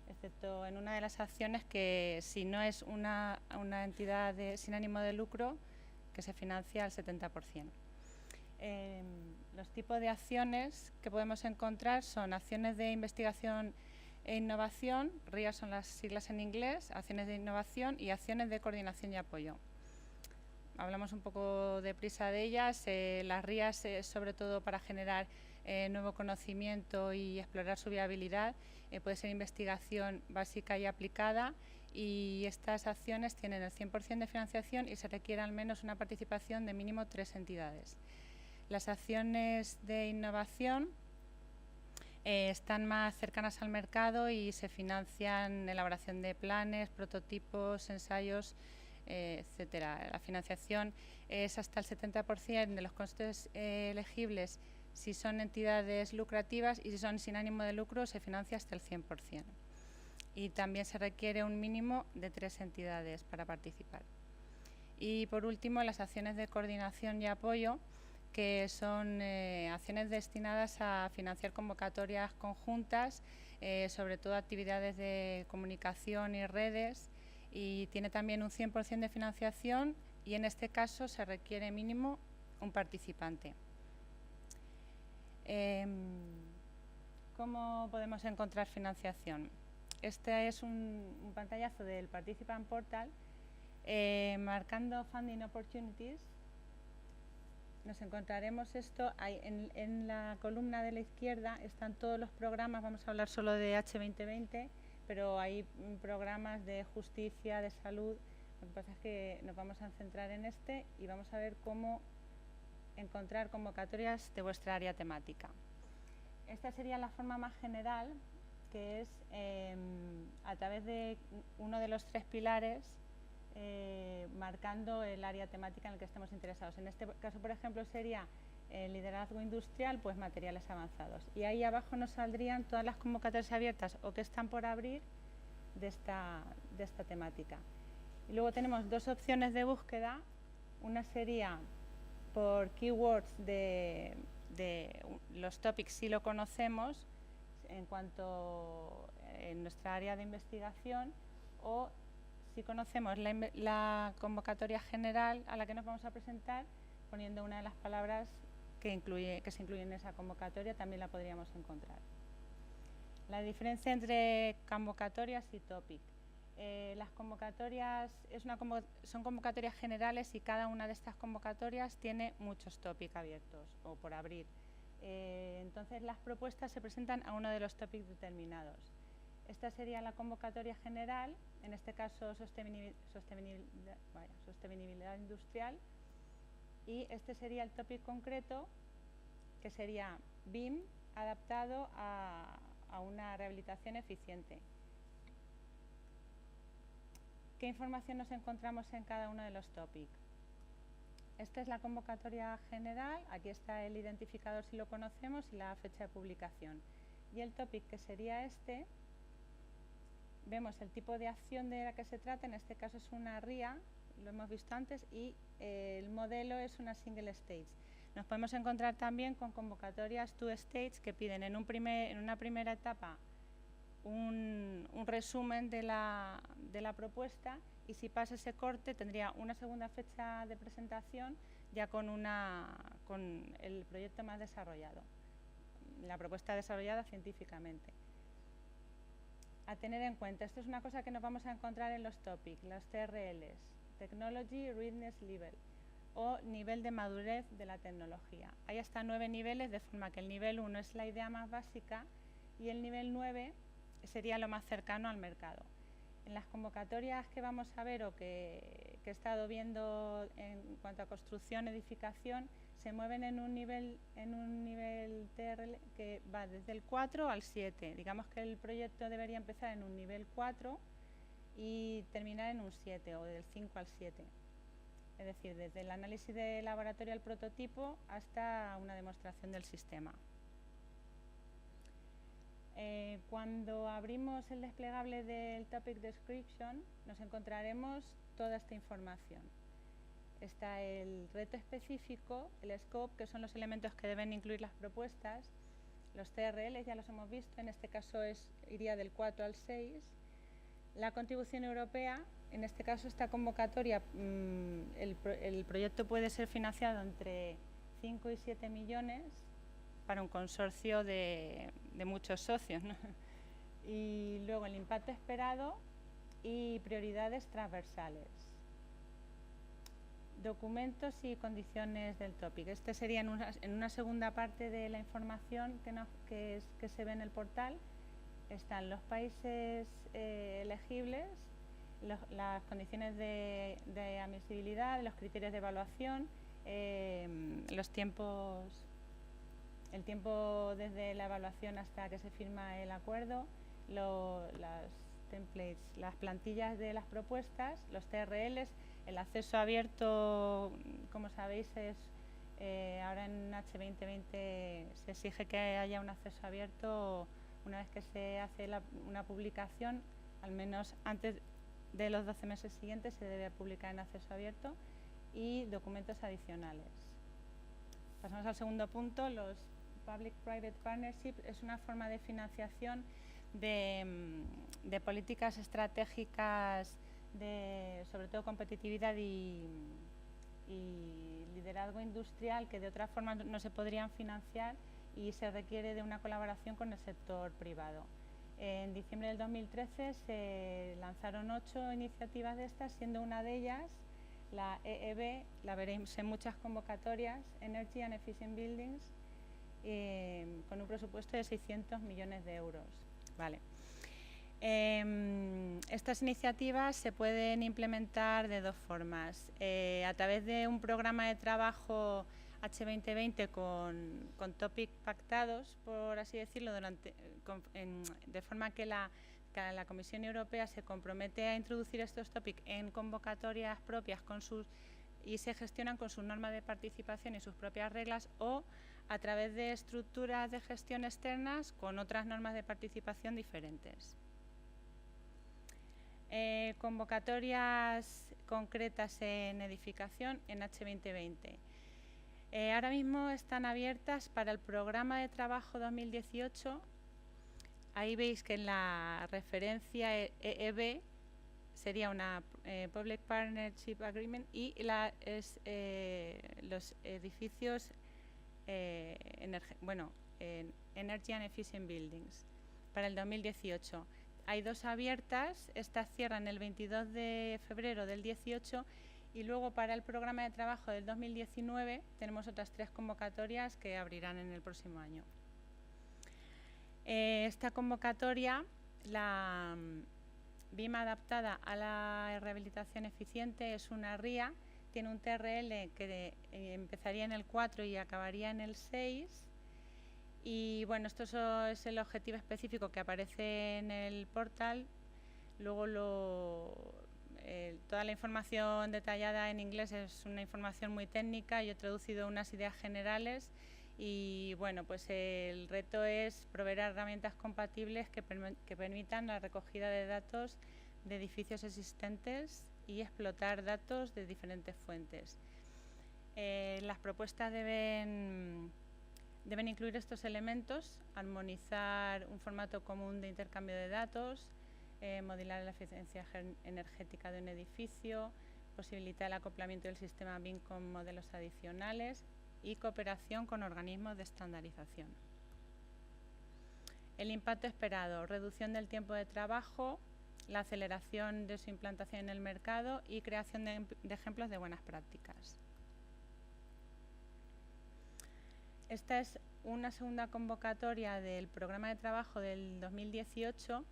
excepto en una de las acciones que, si no es una entidad sin ánimo de lucro, que se financia al 70%. Los tipos de acciones que podemos encontrar son acciones de investigación e innovación, RIA son las siglas en inglés, acciones de innovación y acciones de coordinación y apoyo. Hablamos un poco deprisa de ellas. Las RIAs es sobre todo para generar nuevo conocimiento y explorar su viabilidad. Puede ser investigación básica y aplicada, y estas acciones tienen el 100% de financiación y se requiere al menos una participación de mínimo 3 entidades. Las acciones de innovación están más cercanas al mercado y se financian elaboración de planes, prototipos, ensayos, etcétera. La financiación es hasta el 70% de los costes elegibles si son entidades lucrativas, y si son sin ánimo de lucro se financia hasta el 100%. Y también se requiere un mínimo de 3 entidades para participar. Y por último, las acciones de coordinación y apoyo, que son acciones destinadas a financiar convocatorias conjuntas, sobre todo actividades de comunicación y redes, y tiene también un 100% de financiación, y en este caso se requiere mínimo un participante. ¿Cómo podemos encontrar financiación? Este es un pantallazo del Participant Portal. Marcando Funding Opportunities, nos encontraremos esto. En la columna de la izquierda están todos los programas. Vamos a hablar solo de H2020, pero hay programas de justicia, de salud. Lo que pasa es que nos vamos a centrar en este y vamos a ver cómo encontrar convocatorias de vuestra área temática. Esta sería la forma más general, que es a través de uno de los 3 pilares, marcando el área temática en el que estemos interesados. En este caso, por ejemplo, sería el liderazgo industrial, pues materiales avanzados. Y ahí abajo nos saldrían todas las convocatorias abiertas o que están por abrir de esta temática. Y luego tenemos 2 opciones de búsqueda. Una sería por keywords de los topics, si lo conocemos, en cuanto en nuestra área de investigación, o si conocemos la convocatoria general a la que nos vamos a presentar, poniendo una de las palabras que se incluye en esa convocatoria, también la podríamos encontrar. La diferencia entre convocatorias y topic. Las convocatorias son convocatorias generales, y cada una de estas convocatorias tiene muchos topics abiertos o por abrir. Entonces las propuestas se presentan a uno de los topics determinados. Esta sería la convocatoria general, en este caso sostenibilidad industrial, y este sería el topic concreto, que sería BIM adaptado a una rehabilitación eficiente. ¿Qué información nos encontramos en cada uno de los topics? Esta es la convocatoria general, aquí está el identificador si lo conocemos y la fecha de publicación. Y el topic, que sería este, vemos el tipo de acción de la que se trata, en este caso es una RIA, lo hemos visto antes, y el modelo es una single stage. Nos podemos encontrar también con convocatorias two stage, que piden en una primera etapa un resumen de la propuesta, y si pasa ese corte tendría una segunda fecha de presentación ya con el proyecto más desarrollado, la propuesta desarrollada científicamente. A tener en cuenta, esto es una cosa que nos vamos a encontrar en los topics, las TRLs, Technology Readiness Level, o nivel de madurez de la tecnología. Hay hasta 9 niveles, de forma que el nivel 1 es la idea más básica y el nivel 9 sería lo más cercano al mercado. En las convocatorias que vamos a ver o que he estado viendo en cuanto a construcción, edificación, se mueven en un nivel TRL que va desde el 4 al 7. Digamos que el proyecto debería empezar en un nivel 4 y terminar en un 7, o del 5 al 7. Es decir, desde el análisis de laboratorio al prototipo hasta una demostración del sistema. Cuando abrimos el desplegable del Topic Description, nos encontraremos toda esta información. está el reto específico, el scope, que son los elementos que deben incluir las propuestas, los TRL ya los hemos visto, en este caso iría del 4 al 6, la contribución europea, en este caso esta convocatoria, el proyecto puede ser financiado entre 5 y 7 millones para un consorcio de muchos socios, ¿no? Y luego el impacto esperado y prioridades transversales. Documentos y condiciones del topic. Este sería en una segunda parte de la información que se ve en el portal. Están los países elegibles, las condiciones de admisibilidad, los criterios de evaluación, los tiempos, el tiempo desde la evaluación hasta que se firma el acuerdo, las templates, las plantillas de las propuestas, los TRLs, el acceso abierto, como sabéis, ahora en H2020 se exige que haya un acceso abierto una vez que se hace una publicación, al menos antes de los 12 meses siguientes se debe publicar en acceso abierto, y documentos adicionales. Pasamos al segundo punto, los Public-Private Partnerships es una forma de financiación de políticas estratégicas sobre todo competitividad y liderazgo industrial que de otra forma no se podrían financiar y se requiere de una colaboración con el sector privado. En diciembre del 2013 se lanzaron 8 iniciativas de estas, siendo una de ellas la EEB, la veréis en muchas convocatorias, Energy and Efficient Buildings, con un presupuesto de 600 millones de euros. Vale. Estas iniciativas se pueden implementar de dos formas, a través de un programa de trabajo H2020 con topics pactados, por así decirlo, de forma que la Comisión Europea se compromete a introducir estos topics en convocatorias propias y se gestionan con sus normas de participación y sus propias reglas, o a través de estructuras de gestión externas con otras normas de participación diferentes. Convocatorias concretas en edificación en H2020. Ahora mismo están abiertas para el programa de trabajo 2018. Ahí veis que en la referencia EEB sería una Public Partnership Agreement y los edificios Energy and Efficient Buildings para el 2018. Hay 2 abiertas, estas cierran el 22 de febrero del 18 y luego para el programa de trabajo del 2019 tenemos otras 3 convocatorias que abrirán en el próximo año. Esta convocatoria, la BIM adaptada a la rehabilitación eficiente, es una RIA, tiene un TRL que empezaría en el 4 y acabaría en el 6. Y bueno, esto es el objetivo específico que aparece en el portal. Luego toda la información detallada en inglés es una información muy técnica. Yo he traducido unas ideas generales y bueno, pues el reto es proveer herramientas compatibles que permitan la recogida de datos de edificios existentes y explotar datos de diferentes fuentes. Las propuestas deben incluir estos elementos: armonizar un formato común de intercambio de datos, modelar la eficiencia energética de un edificio, posibilitar el acoplamiento del sistema BIM con modelos adicionales y cooperación con organismos de estandarización. El impacto esperado: reducción del tiempo de trabajo, la aceleración de su implantación en el mercado y creación de ejemplos de buenas prácticas. Esta es una segunda convocatoria del programa de trabajo del 2018,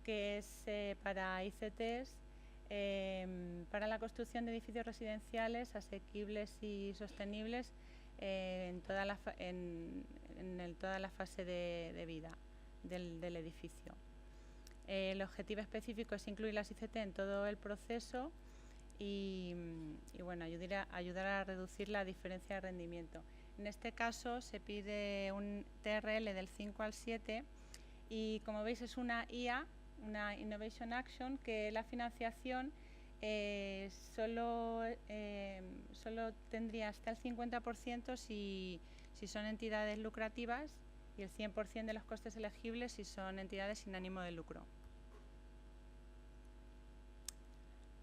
que es para ICTs, para la construcción de edificios residenciales asequibles y sostenibles en toda la fase de vida del edificio. El objetivo específico es incluir las ICT en todo el proceso y bueno, ayudar a reducir la diferencia de rendimiento. En este caso se pide un TRL del 5 al 7 y, como veis, es una IA, una Innovation Action, que la financiación solo tendría hasta el 50% si son entidades lucrativas y el 100% de los costes elegibles si son entidades sin ánimo de lucro.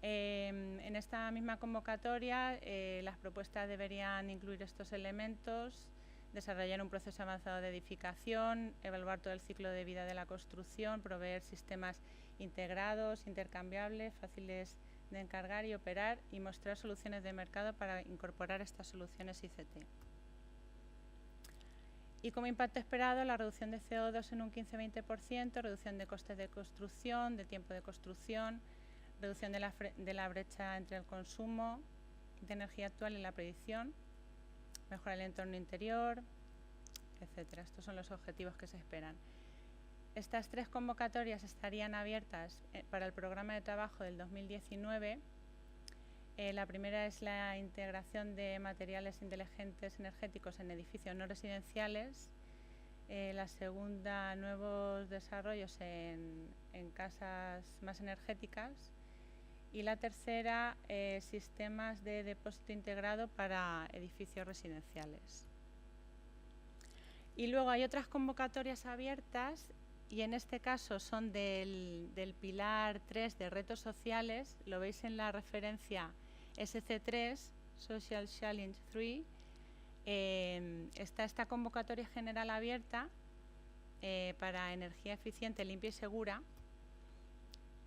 En esta misma convocatoria, las propuestas deberían incluir estos elementos: desarrollar un proceso avanzado de edificación, evaluar todo el ciclo de vida de la construcción, proveer sistemas integrados, intercambiables, fáciles de encargar y operar, y mostrar soluciones de mercado para incorporar estas soluciones ICT. Y como impacto esperado, la reducción de CO2 en un 15-20%, reducción de costes de construcción, de tiempo de construcción, reducción de la brecha entre el consumo de energía actual y la predicción, mejorar el entorno interior, etcétera. Estos son los objetivos que se esperan. Estas 3 convocatorias estarían abiertas para el programa de trabajo del 2019. La primera es la integración de materiales inteligentes energéticos en edificios no residenciales. La segunda, nuevos desarrollos en casas más energéticas. Y la tercera, sistemas de depósito integrado para edificios residenciales. Y luego hay otras convocatorias abiertas, y en este caso son del pilar 3 de retos sociales. Lo veis en la referencia SC3, Social Challenge 3. Está esta convocatoria general abierta para energía eficiente, limpia y segura.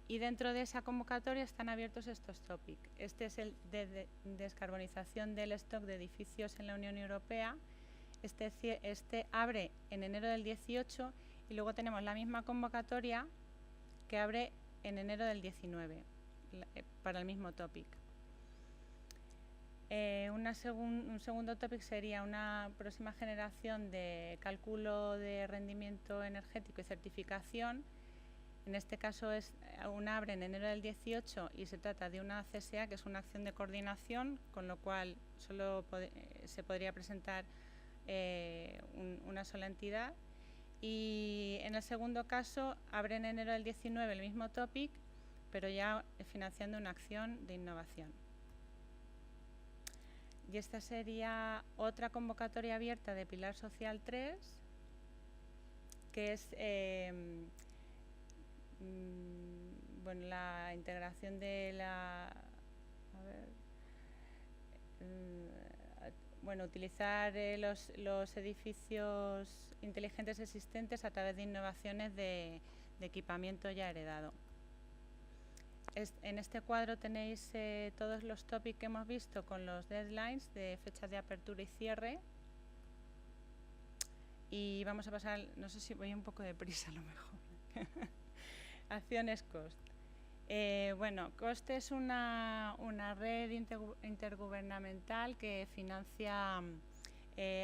Y dentro de esa convocatoria están abiertos estos tópicos. Este es el de descarbonización del stock de edificios en la Unión Europea. Este abre en enero del 18, y luego tenemos la misma convocatoria que abre en enero del 19 para el mismo topic. Un segundo topic sería una próxima generación de cálculo de rendimiento energético y certificación. En este caso es una abre en enero del 18 y se trata de una CSA, que es una acción de coordinación, con lo cual solo se podría presentar una sola entidad. Y en el segundo caso abre en enero del 19 el mismo topic, pero ya financiando una acción de innovación. Y esta sería otra convocatoria abierta de Pilar Social 3, que es bueno, la integración de utilizar los edificios inteligentes existentes a través de innovaciones de equipamiento ya heredado. En este cuadro tenéis todos los tópicos que hemos visto con los deadlines de fechas de apertura y cierre. Y vamos a pasar, no sé si voy un poco deprisa a lo mejor. Acciones COST. COST es una red intergubernamental que financia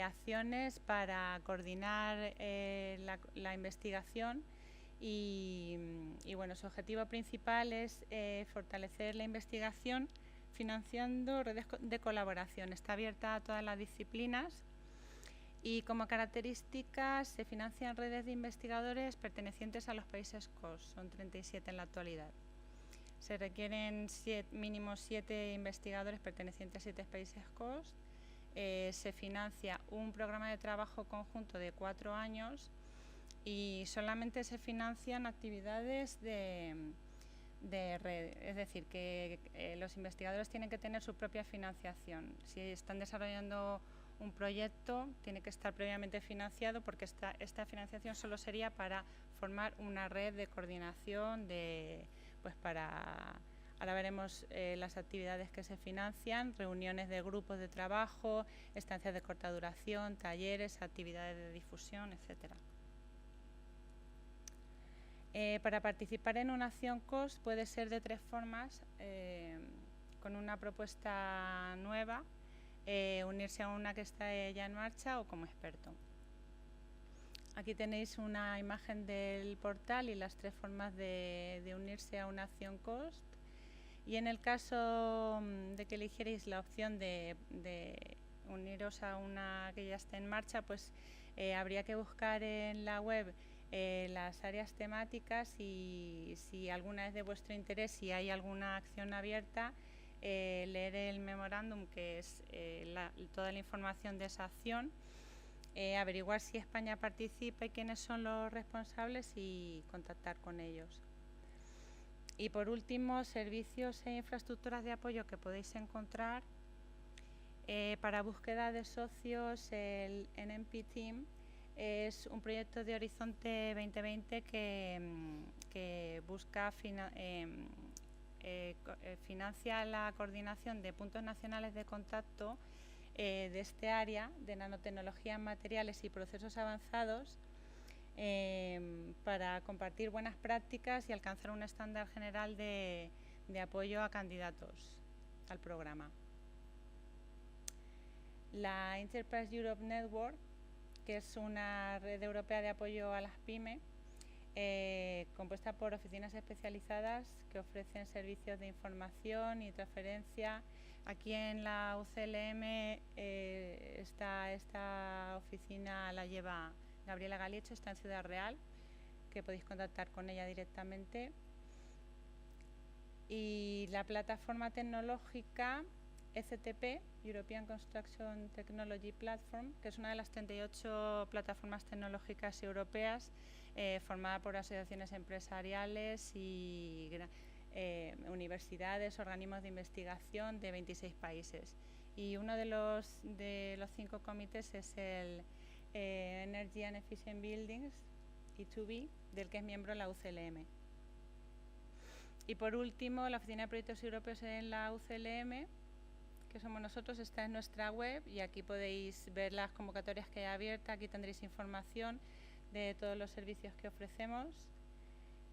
acciones para coordinar la investigación y bueno, su objetivo principal es fortalecer la investigación financiando redes de colaboración. Está abierta a todas las disciplinas. Y como características se financian redes de investigadores pertenecientes a los países COST, son 37 en la actualidad. Se requieren mínimo 7 investigadores pertenecientes a 7 países COST. Se financia un programa de trabajo conjunto de 4 años y solamente se financian actividades de red, es decir, que los investigadores tienen que tener su propia financiación. Si están desarrollando un proyecto, tiene que estar previamente financiado, porque esta financiación solo sería para formar una red de coordinación ahora veremos las actividades que se financian, reuniones de grupos de trabajo, estancias de corta duración, talleres, actividades de difusión, etcétera. Para participar en una acción COST puede ser de 3 formas: con una propuesta nueva, unirse a una que está ya en marcha o como experto. Aquí tenéis una imagen del portal y las 3 formas de unirse a una acción COST. Y en el caso de que eligierais la opción de uniros a una que ya esté en marcha, pues habría que buscar en la web las áreas temáticas y si alguna es de vuestro interés, si hay alguna acción abierta, leer el memorándum, que es toda la información de esa acción, averiguar si España participa y quiénes son los responsables y contactar con ellos. Y por último, servicios e infraestructuras de apoyo que podéis encontrar. Para búsqueda de socios, el NMP Team es un proyecto de Horizonte 2020 que busca financia la coordinación de puntos nacionales de contacto de este área de nanotecnología en materiales y procesos avanzados para compartir buenas prácticas y alcanzar un estándar general de apoyo a candidatos al programa. La Enterprise Europe Network, que es una red europea de apoyo a las pymes, compuesta por oficinas especializadas que ofrecen servicios de información y transferencia. Aquí en la UCLM esta oficina la lleva Gabriela Galiecho, está en Ciudad Real, que podéis contactar con ella directamente. Y la plataforma tecnológica ECTP, European Construction Technology Platform, que es una de las 38 plataformas tecnológicas europeas formada por asociaciones empresariales y universidades, organismos de investigación de 26 países. Y uno de los 5 comités es el Energy and Efficient Buildings, E2B, del que es miembro la UCLM. Y por último, la Oficina de Proyectos Europeos en la UCLM, que somos nosotros, está en nuestra web y aquí podéis ver las convocatorias que hay abiertas. Aquí tendréis información de todos los servicios que ofrecemos.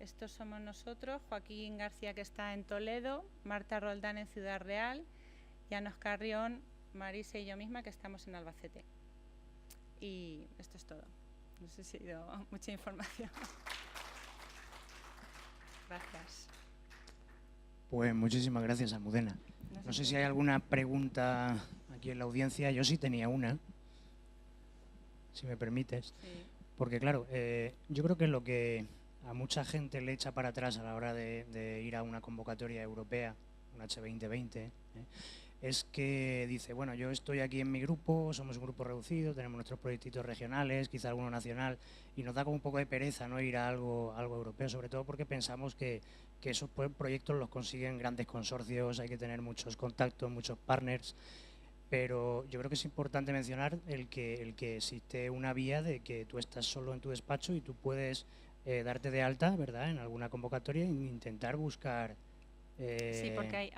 Estos somos nosotros, Joaquín García, que está en Toledo, Marta Roldán en Ciudad Real, Llanos Carrión, Marisa y yo misma, que estamos en Albacete. Y esto es todo. No sé si ha ido mucha información. Gracias. Pues muchísimas gracias, Almudena. No sé si hay alguna pregunta aquí en la audiencia. Yo sí tenía una, si me permites. Sí. Porque claro, yo creo que lo que a mucha gente le echa para atrás a la hora de ir a una convocatoria europea, un H2020, es que dice, bueno, yo estoy aquí en mi grupo, somos un grupo reducido, tenemos nuestros proyectitos regionales, quizá alguno nacional, y nos da como un poco de pereza no ir a algo europeo, sobre todo porque pensamos que esos proyectos los consiguen grandes consorcios, hay que tener muchos contactos, muchos partners, pero yo creo que es importante mencionar el que existe una vía de que tú estás solo en tu despacho y tú puedes darte de alta, ¿verdad?, en alguna convocatoria e intentar buscar... Sí, porque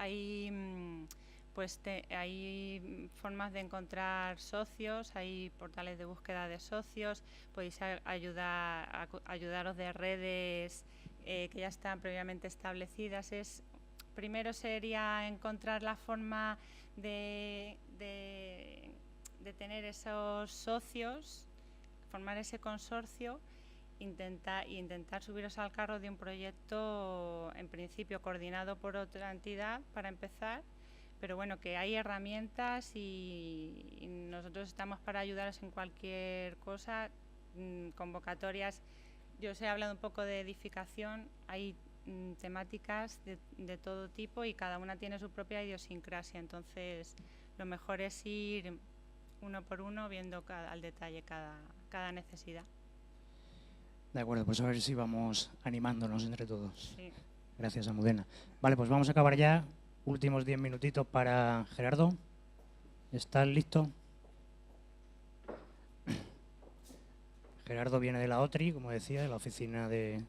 hay formas de encontrar socios, hay portales de búsqueda de socios, podéis ayudaros de redes que ya están previamente establecidas. Primero sería encontrar la forma de tener esos socios, formar ese consorcio, intentar subiros al carro de un proyecto en principio coordinado por otra entidad para empezar, pero bueno, que hay herramientas y nosotros estamos para ayudaros en cualquier cosa, convocatorias. Yo os he hablado un poco de edificación, hay temáticas de todo tipo y cada una tiene su propia idiosincrasia, entonces lo mejor es ir uno por uno viendo al detalle cada necesidad. De acuerdo, pues a ver si vamos animándonos entre todos. Sí. Gracias, Almudena. Vale, pues vamos a acabar ya. Últimos 10 minutitos para Gerardo. ¿Estás listo? Gerardo viene de la OTRI, como decía, de la Oficina de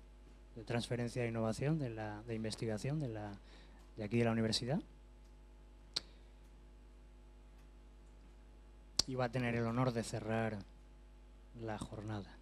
Transferencia e Innovación, de Investigación de aquí de la universidad. Y va a tener el honor de cerrar la jornada.